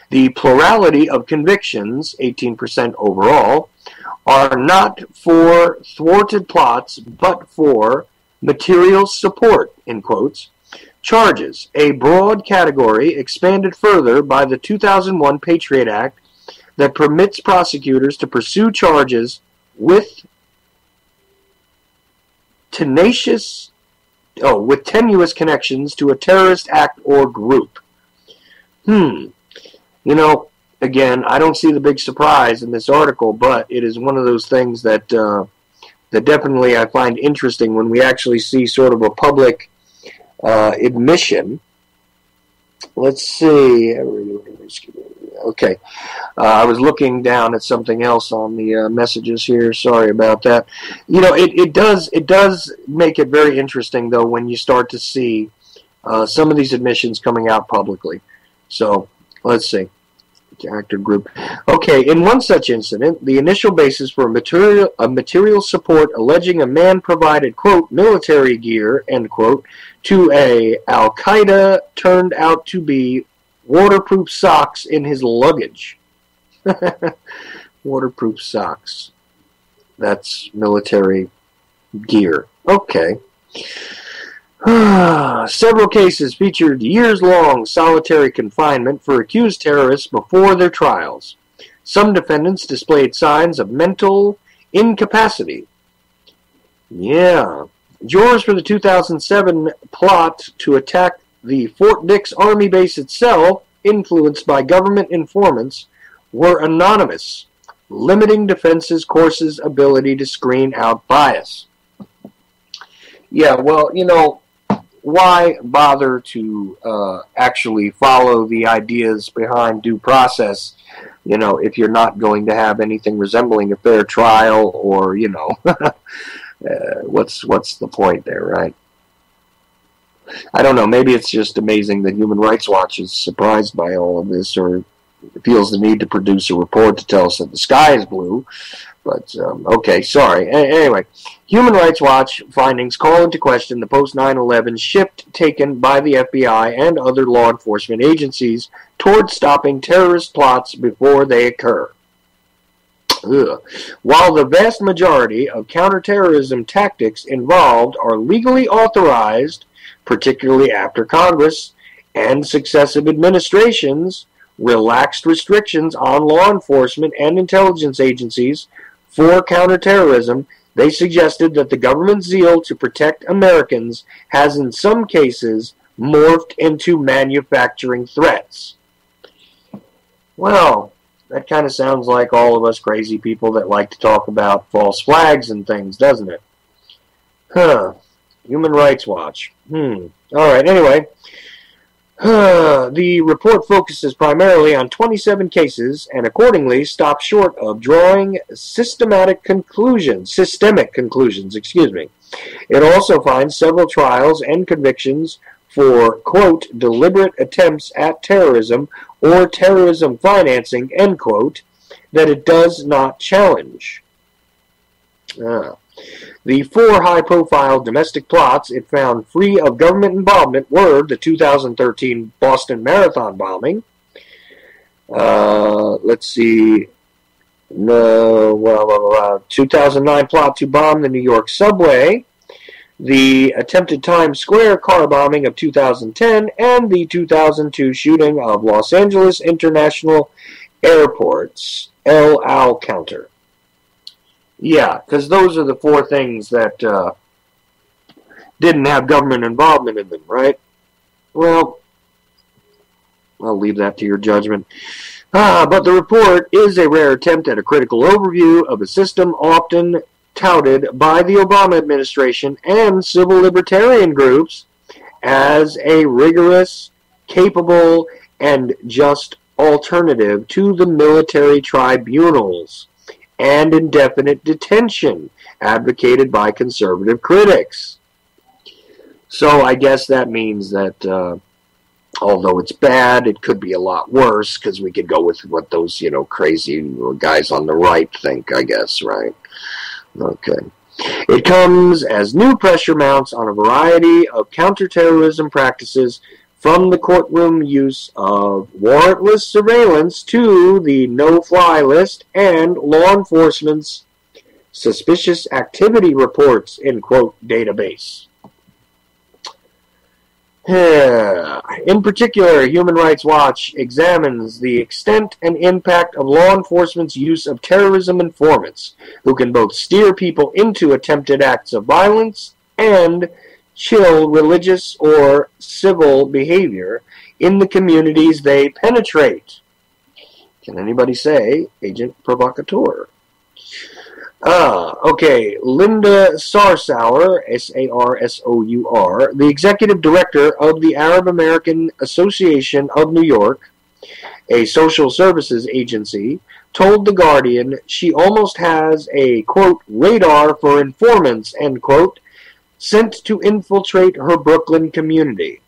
the plurality of convictions, 18% overall, are not for thwarted plots, but for material support, in quotes, charges, a broad category expanded further by the 2001 Patriot Act that permits prosecutors to pursue charges with tenacious with tenuous connections to a terrorist act or group. You know, again, I don't see the big surprise in this article, but it is one of those things that that definitely I find interesting when we actually see sort of a public admission. Let's see. Okay. I was looking down at something else on the messages here. Sorry about that. You know, it does make it very interesting, though, when you start to see some of these admissions coming out publicly. So, let's see. Character group. Okay, in one such incident, the initial basis for material support alleging a man provided, quote, military gear, end quote, to a Al-Qaeda turned out to be waterproof socks in his luggage. Waterproof socks. That's military gear. Okay. Several cases featured years-long solitary confinement for accused terrorists before their trials. Some defendants displayed signs of mental incapacity. Yeah. Jurors for the 2007 plot to attack the Fort Dix Army base itself, influenced by government informants, were anonymous, limiting defense's course's ability to screen out bias. Yeah, well, you know, why bother to actually follow the ideas behind due process, you know, if you're not going to have anything resembling a fair trial or, you know, what's the point there, right? I don't know, maybe it's just amazing that Human Rights Watch is surprised by all of this or feels the need to produce a report to tell us that the sky is blue. But, okay, sorry. Anyway, Human Rights Watch findings call into question the post-9/11 shift taken by the FBI and other law enforcement agencies toward stopping terrorist plots before they occur. Ugh. While the vast majority of counterterrorism tactics involved are legally authorized, particularly after Congress and successive administrations relaxed restrictions on law enforcement and intelligence agencies for counterterrorism, they suggested that the government's zeal to protect Americans has in some cases morphed into manufacturing threats. Well, that kind of sounds like all of us crazy people that like to talk about false flags and things, doesn't it? Human Rights Watch. All right, anyway. The report focuses primarily on 27 cases and accordingly stops short of drawing systemic conclusions. It also finds several trials and convictions for, quote, deliberate attempts at terrorism or terrorism financing, end quote, that it does not challenge. The 4 high-profile domestic plots it found free of government involvement were the 2013 Boston Marathon bombing. Let's see. 2009 plot to bomb the New York subway, the attempted Times Square car bombing of 2010, and the 2002 shooting of Los Angeles International Airport's El Al counter. Yeah, because those are the 4 things that didn't have government involvement in them, right? Well, I'll leave that to your judgment. But the report is a rare attempt at a critical overview of a system often touted by the Obama administration and civil libertarian groups as a rigorous, capable, and just alternative to the military tribunals and indefinite detention advocated by conservative critics. So I guess that means that although it's bad, it could be a lot worse because we could go with what those, you know, crazy guys on the right think, I guess, right? Okay. It comes as new pressure mounts on a variety of counterterrorism practices, from the courtroom use of warrantless surveillance to the no-fly list and law enforcement's suspicious activity reports, end quote, database. In particular, Human Rights Watch examines the extent and impact of law enforcement's use of terrorism informants, who can both steer people into attempted acts of violence and chill religious or civil behavior in the communities they penetrate. Can anybody say agent provocateur? Okay, Linda Sarsour, Sarsour, the executive director of the Arab American Association of New York, a social services agency, told The Guardian she almost has a, quote, radar for informants, end quote, sent to infiltrate her Brooklyn community.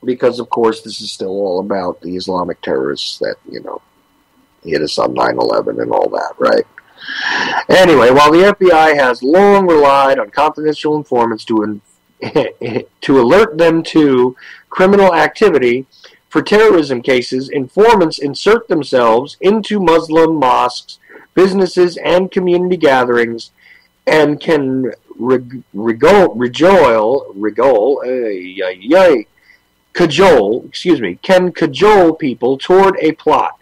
Because, of course, this is still all about the Islamic terrorists that, hit us on 9/11 and all that, right? Anyway, while the FBI has long relied on confidential informants to alert them to criminal activity, for terrorism cases, informants insert themselves into Muslim mosques, businesses, and community gatherings, and can cajole people toward a plot.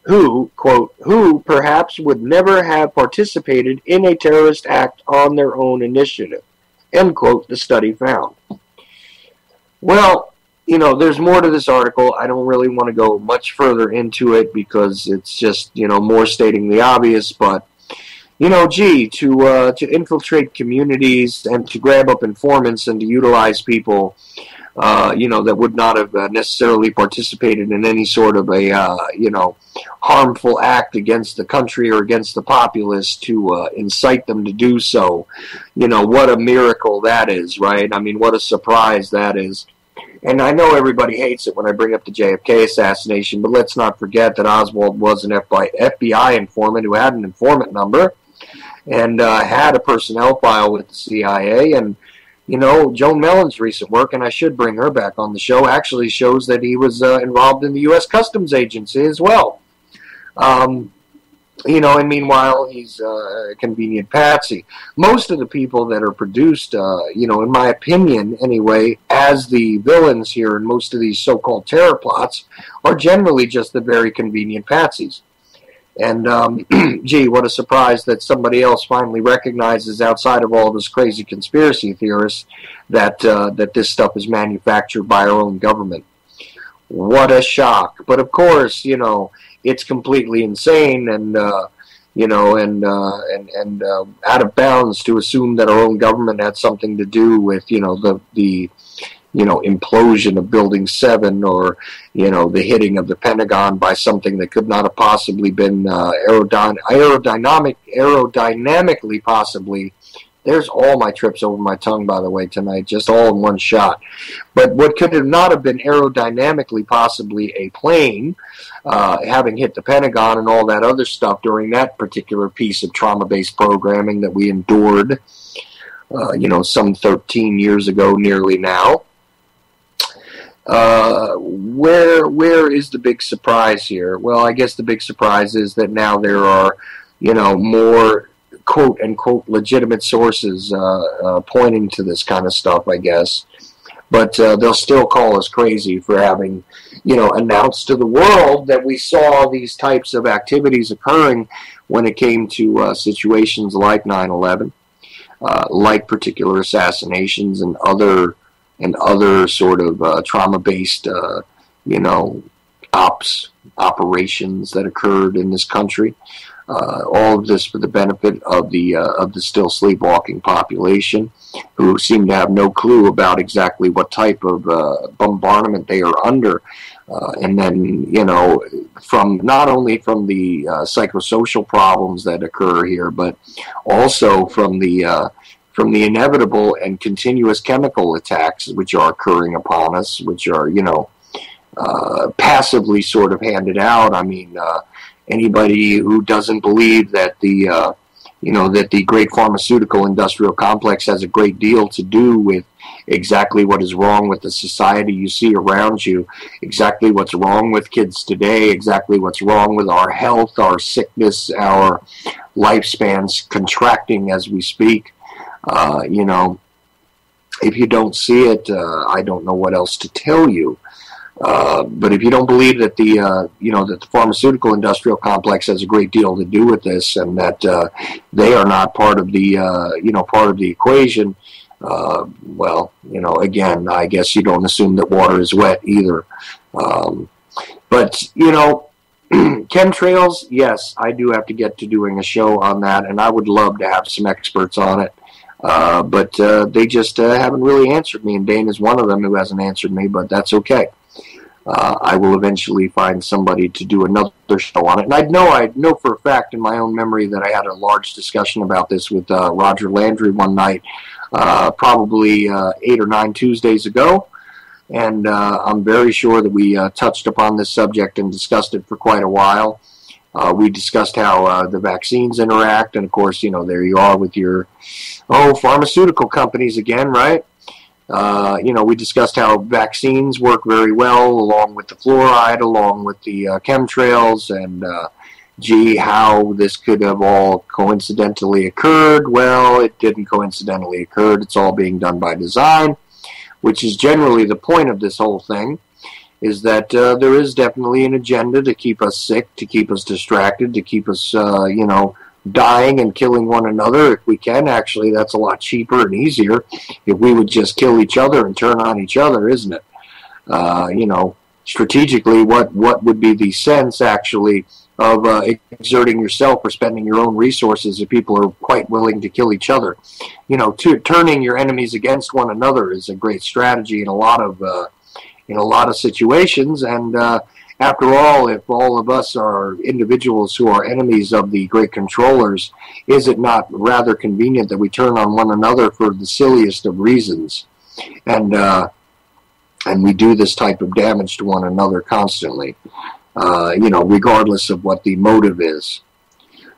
Who, quote, who perhaps would never have participated in a terrorist act on their own initiative, end quote, the study found. Well, there's more to this article. I don't really want to go much further into it because it's just, more stating the obvious, but, to infiltrate communities and to grab up informants and to utilize people that would not have necessarily participated in any sort of a, harmful act against the country or against the populace to incite them to do so. What a miracle that is, right? I mean, what a surprise that is. And I know everybody hates it when I bring up the JFK assassination, but let's not forget that Oswald was an FBI informant who had an informant number and had a personnel file with the CIA, and Joan Mellon's recent work, and I should bring her back on the show, actually shows that he was involved in the U.S. Customs Agency as well. And meanwhile, he's a convenient patsy. Most of the people that are produced, in my opinion anyway, as the villains here in most of these so-called terror plots are generally just the very convenient patsies. And, gee, what a surprise that somebody else finally recognizes outside of all this crazy conspiracy theorists that this stuff is manufactured by our own government. What a shock. But, of course, it's completely insane and, out of bounds to assume that our own government had something to do with, the implosion of Building 7 or, the hitting of the Pentagon by something that could not have possibly been aerodynamically possibly. There's all my trips over my tongue, by the way, tonight, just all in one shot. But what could have not have been aerodynamically possibly a plane, having hit the Pentagon and all that other stuff during that particular piece of trauma-based programming that we endured, some 13 years ago nearly now. Where is the big surprise here? Well, I guess the big surprise is that now there are, more quote-unquote legitimate sources pointing to this kind of stuff, I guess. But they'll still call us crazy for having, announced to the world that we saw these types of activities occurring when it came to situations like 9/11, like particular assassinations and other sort of trauma-based, operations that occurred in this country. All of this for the benefit of the still sleepwalking population, who seem to have no clue about exactly what type of bombardment they are under. And then, from not only from the psychosocial problems that occur here, but also from the inevitable and continuous chemical attacks which are occurring upon us, which are, passively sort of handed out. I mean, anybody who doesn't believe that the great pharmaceutical industrial complex has a great deal to do with exactly what is wrong with the society you see around you, exactly what's wrong with kids today, exactly what's wrong with our health, our sickness, our lifespans contracting as we speak. If you don't see it, I don't know what else to tell you. But if you don't believe that that the pharmaceutical industrial complex has a great deal to do with this, and that they are not part of the equation, well, again, I guess you don't assume that water is wet either. But, chemtrails, yes, I do have to get to doing a show on that, and I would love to have some experts on it. But they just haven't really answered me, and Dane is one of them who hasn't answered me, but that's okay. I will eventually find somebody to do another show on it. And I know for a fact in my own memory that I had a large discussion about this with Roger Landry one night, probably 8 or 9 Tuesdays ago. And I'm very sure that we touched upon this subject and discussed it for quite a while. We discussed how the vaccines interact, and of course, there you are with your pharmaceutical companies again, right? We discussed how vaccines work very well along with the fluoride, along with the chemtrails, and how this could have all coincidentally occurred. Well, it didn't coincidentally occur. It's all being done by design, which is generally the point of this whole thing, is that there is definitely an agenda to keep us sick, to keep us distracted, to keep us, dying and killing one another if we can. Actually, that's a lot cheaper and easier if we would just kill each other and turn on each other, isn't it? Strategically, what would be the sense, actually, of exerting yourself or spending your own resources if people are quite willing to kill each other? Turning your enemies against one another is a great strategy in a lot of situations, and after all, if all of us are individuals who are enemies of the great controllers, is it not rather convenient that we turn on one another for the silliest of reasons, and we do this type of damage to one another constantly, regardless of what the motive is?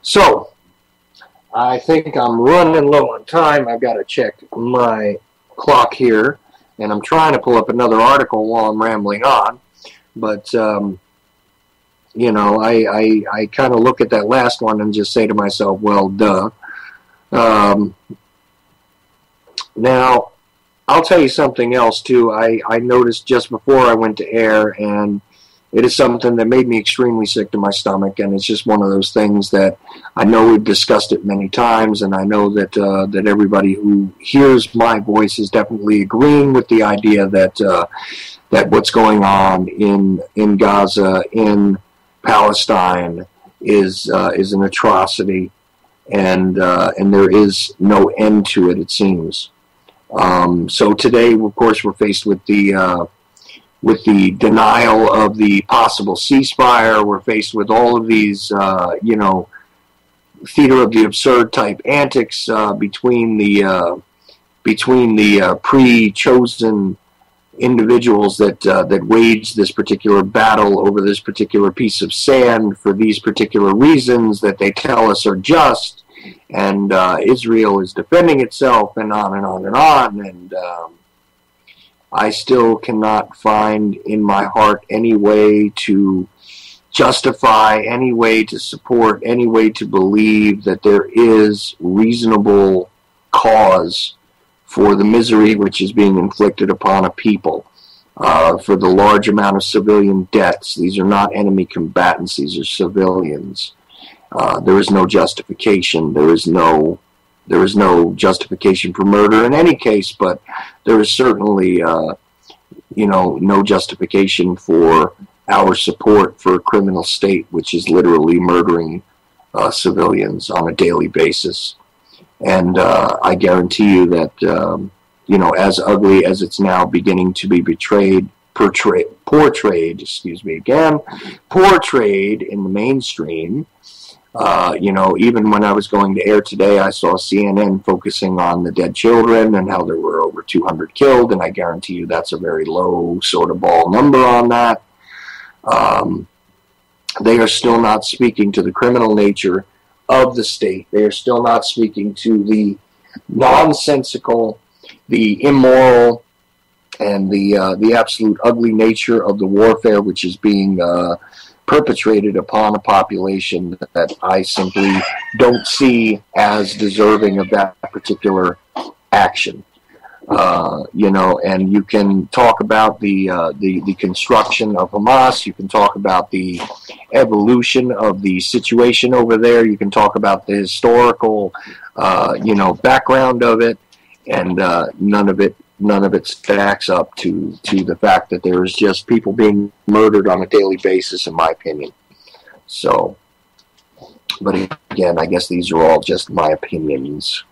So, I think I'm running low on time. I've got to check my clock here, and I'm trying to pull up another article while I'm rambling on. But, I kind of look at that last one and just say to myself, well, duh. Now, I'll tell you something else, too. I noticed just before I went to air, and it is something that made me extremely sick to my stomach, and it's just one of those things that I know we've discussed it many times, and I know that that everybody who hears my voice is definitely agreeing with the idea that that what's going on in Gaza, in Palestine, is an atrocity, and there is no end to it, it seems. So today, of course, we're faced with the denial of the possible ceasefire. We're faced with all of these, theater of the absurd type antics between the pre-chosen individuals that wage this particular battle over this particular piece of sand for these particular reasons that they tell us are just, and Israel is defending itself, and on and on and on, and I still cannot find in my heart any way to justify, any way to support, any way to believe that there is reasonable cause for the misery which is being inflicted upon a people, for the large amount of civilian deaths. These are not enemy combatants, these are civilians. There is no justification. There is no justification for murder in any case, but there is certainly, no justification for our support for a criminal state which is literally murdering civilians on a daily basis. And I guarantee you that, as ugly as it's now beginning to be portrayed in the mainstream, even when I was going to air today, I saw CNN focusing on the dead children and how there were over 200 killed, and I guarantee you that's a very low sort of ball number on that. They are still not speaking to the criminal nature of the state. They are still not speaking to the nonsensical, the immoral, and the absolute ugly nature of the warfare which is being perpetrated upon a population that I simply don't see as deserving of that particular action. And you can talk about the construction of Hamas. You can talk about the evolution of the situation over there. You can talk about the historical, background of it. and none of it stacks up to the fact that there is just people being murdered on a daily basis, in my opinion. So, but again, I guess these are all just my opinions.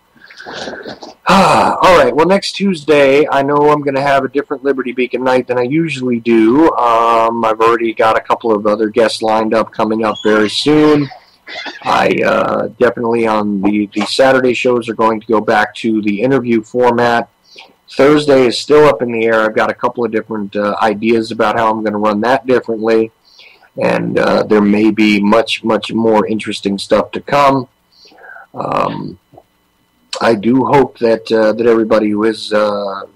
All right, well, next Tuesday, I know I'm going to have a different Liberty Beacon night than I usually do. I've already got a couple of other guests lined up coming up very soon. I definitely on the Saturday shows are going to go back to the interview format. Thursday is still up in the air. I've got a couple of different ideas about how I'm going to run that differently. And there may be much, much more interesting stuff to come. I do hope that that everybody who has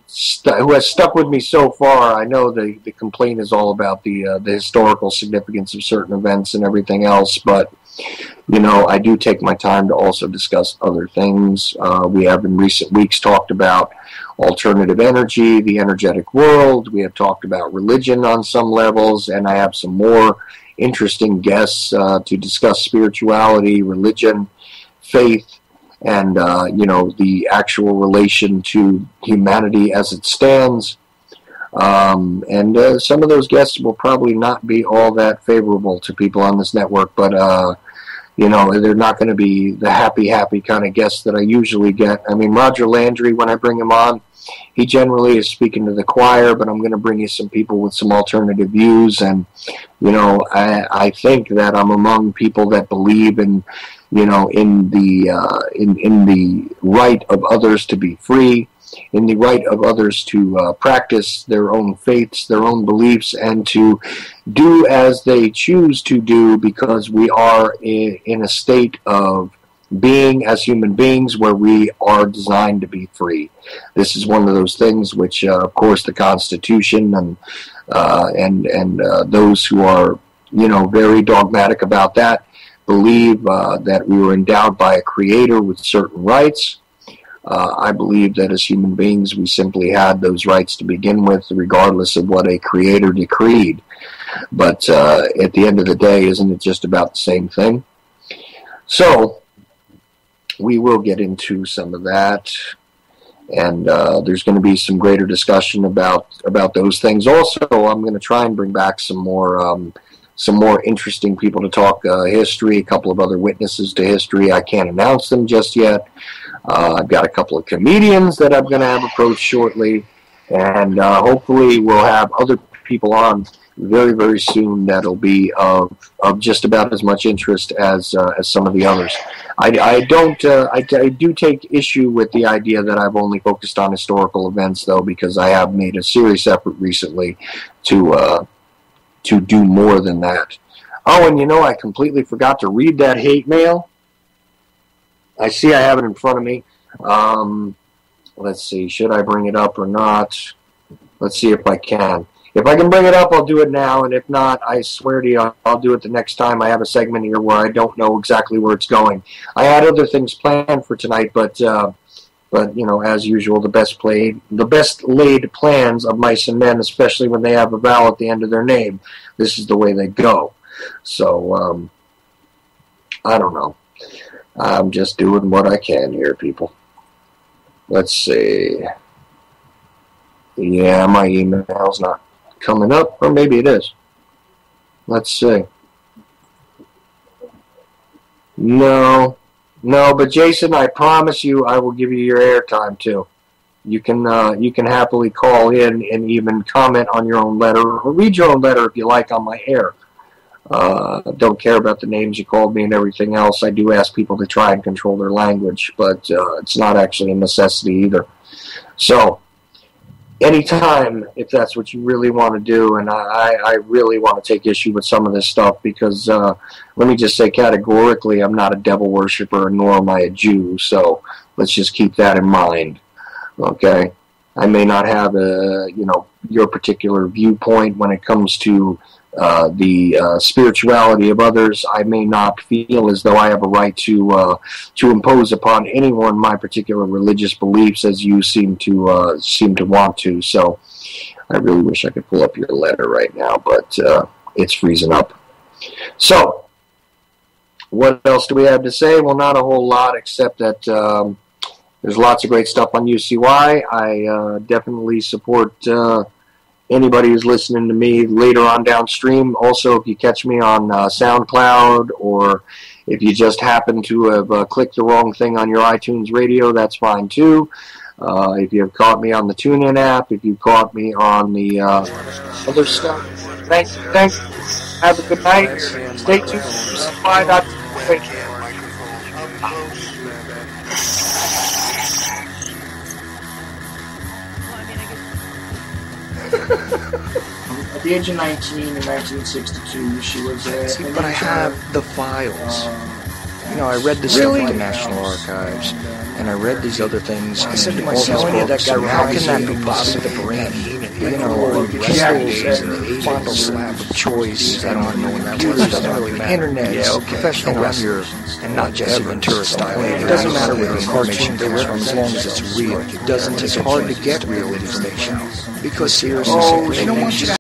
stuck with me so far, I know the complaint is all about the historical significance of certain events and everything else, but you know, I do take my time to also discuss other things. We have in recent weeks talked about alternative energy, the energetic world. We have talked about religion on some levels, and I have some more interesting guests to discuss spirituality, religion, faith, and you know, the actual relation to humanity as it stands. And some of those guests will probably not be all that favorable to people on this network, but you know, they're not going to be the happy kind of guests that I usually get. I mean, Roger Landry, when I bring him on, he generally is speaking to the choir, but I'm going to bring you some people with some alternative views. And, you know, I think that I'm among people that believe in, you know, in the right of others to be free, in the right of others to practice their own faiths, their own beliefs, and to do as they choose to do, because we are in a state of being as human beings where we are designed to be free. This is one of those things which, of course, the Constitution and those who are, you know, very dogmatic about that believe that we were endowed by a creator with certain rights. I believe that as human beings, we simply had those rights to begin with, regardless of what a creator decreed. But at the end of the day, isn't it just about the same thing? So we will get into some of that, and there's going to be some greater discussion about those things. Also, I'm going to try and bring back some more interesting people to talk history, a couple of other witnesses to history. I can't announce them just yet. I've got a couple of comedians that I'm going to have approached shortly, and hopefully we'll have other people on very, very soon that'll be of just about as much interest as some of the others. I do take issue with the idea that I've only focused on historical events, though, because I have made a serious effort recently to do more than that. Oh, and you know, I completely forgot to read that hate mail. I see I have it in front of me. Let's see, should I bring it up or not? Let's see if I can. If I can bring it up, I'll do it now, and if not, I swear to you, I'll do it the next time I have a segment here where I don't know exactly where it's going. I had other things planned for tonight, but you know, as usual, the best laid plans of mice and men, especially when they have a vowel at the end of their name, this is the way they go. So, I don't know. I'm just doing what I can here, people. Let's see. Yeah, my email's not coming up, or maybe it is. Let's see. No, but Jason, I promise you I will give you your airtime too. You can happily call in and even comment on your own letter, or read your own letter if you like on my air. Don't care about the names you called me and everything else. I do ask people to try and control their language, but it's not actually a necessity either. So, anytime, if that's what you really want to do, and I really want to take issue with some of this stuff, because let me just say categorically, I'm not a devil worshiper, nor am I a Jew, so let's just keep that in mind, okay? I may not have your particular viewpoint when it comes to the spirituality of others. I may not feel as though I have a right to impose upon anyone my particular religious beliefs, as you seem to want to. So I really wish I could pull up your letter right now, but it's freezing up. So what else do we have to say? Well, not a whole lot, except that There's lots of great stuff on UCY. I definitely support anybody who's listening to me later on downstream. Also, if you catch me on SoundCloud, or if you just happen to have clicked the wrong thing on your iTunes radio, that's fine too. If you have caught me on the TuneIn app, if you caught me on the other stuff, thanks. Have a good night. Stay tuned. At the age of 19 in 1962, she was but I have the files. I read this stuff at the National Archives, and I read these other things. I said to myself, how can that be possible? The brain, fondle slab of choice. I don't know when that was. It doesn't really matter. Internet, professional wrestlers, and not Jesse Ventura style. It doesn't matter where the information comes from, as long as it's real. It's hard to get real information, because seriously, they don't want you to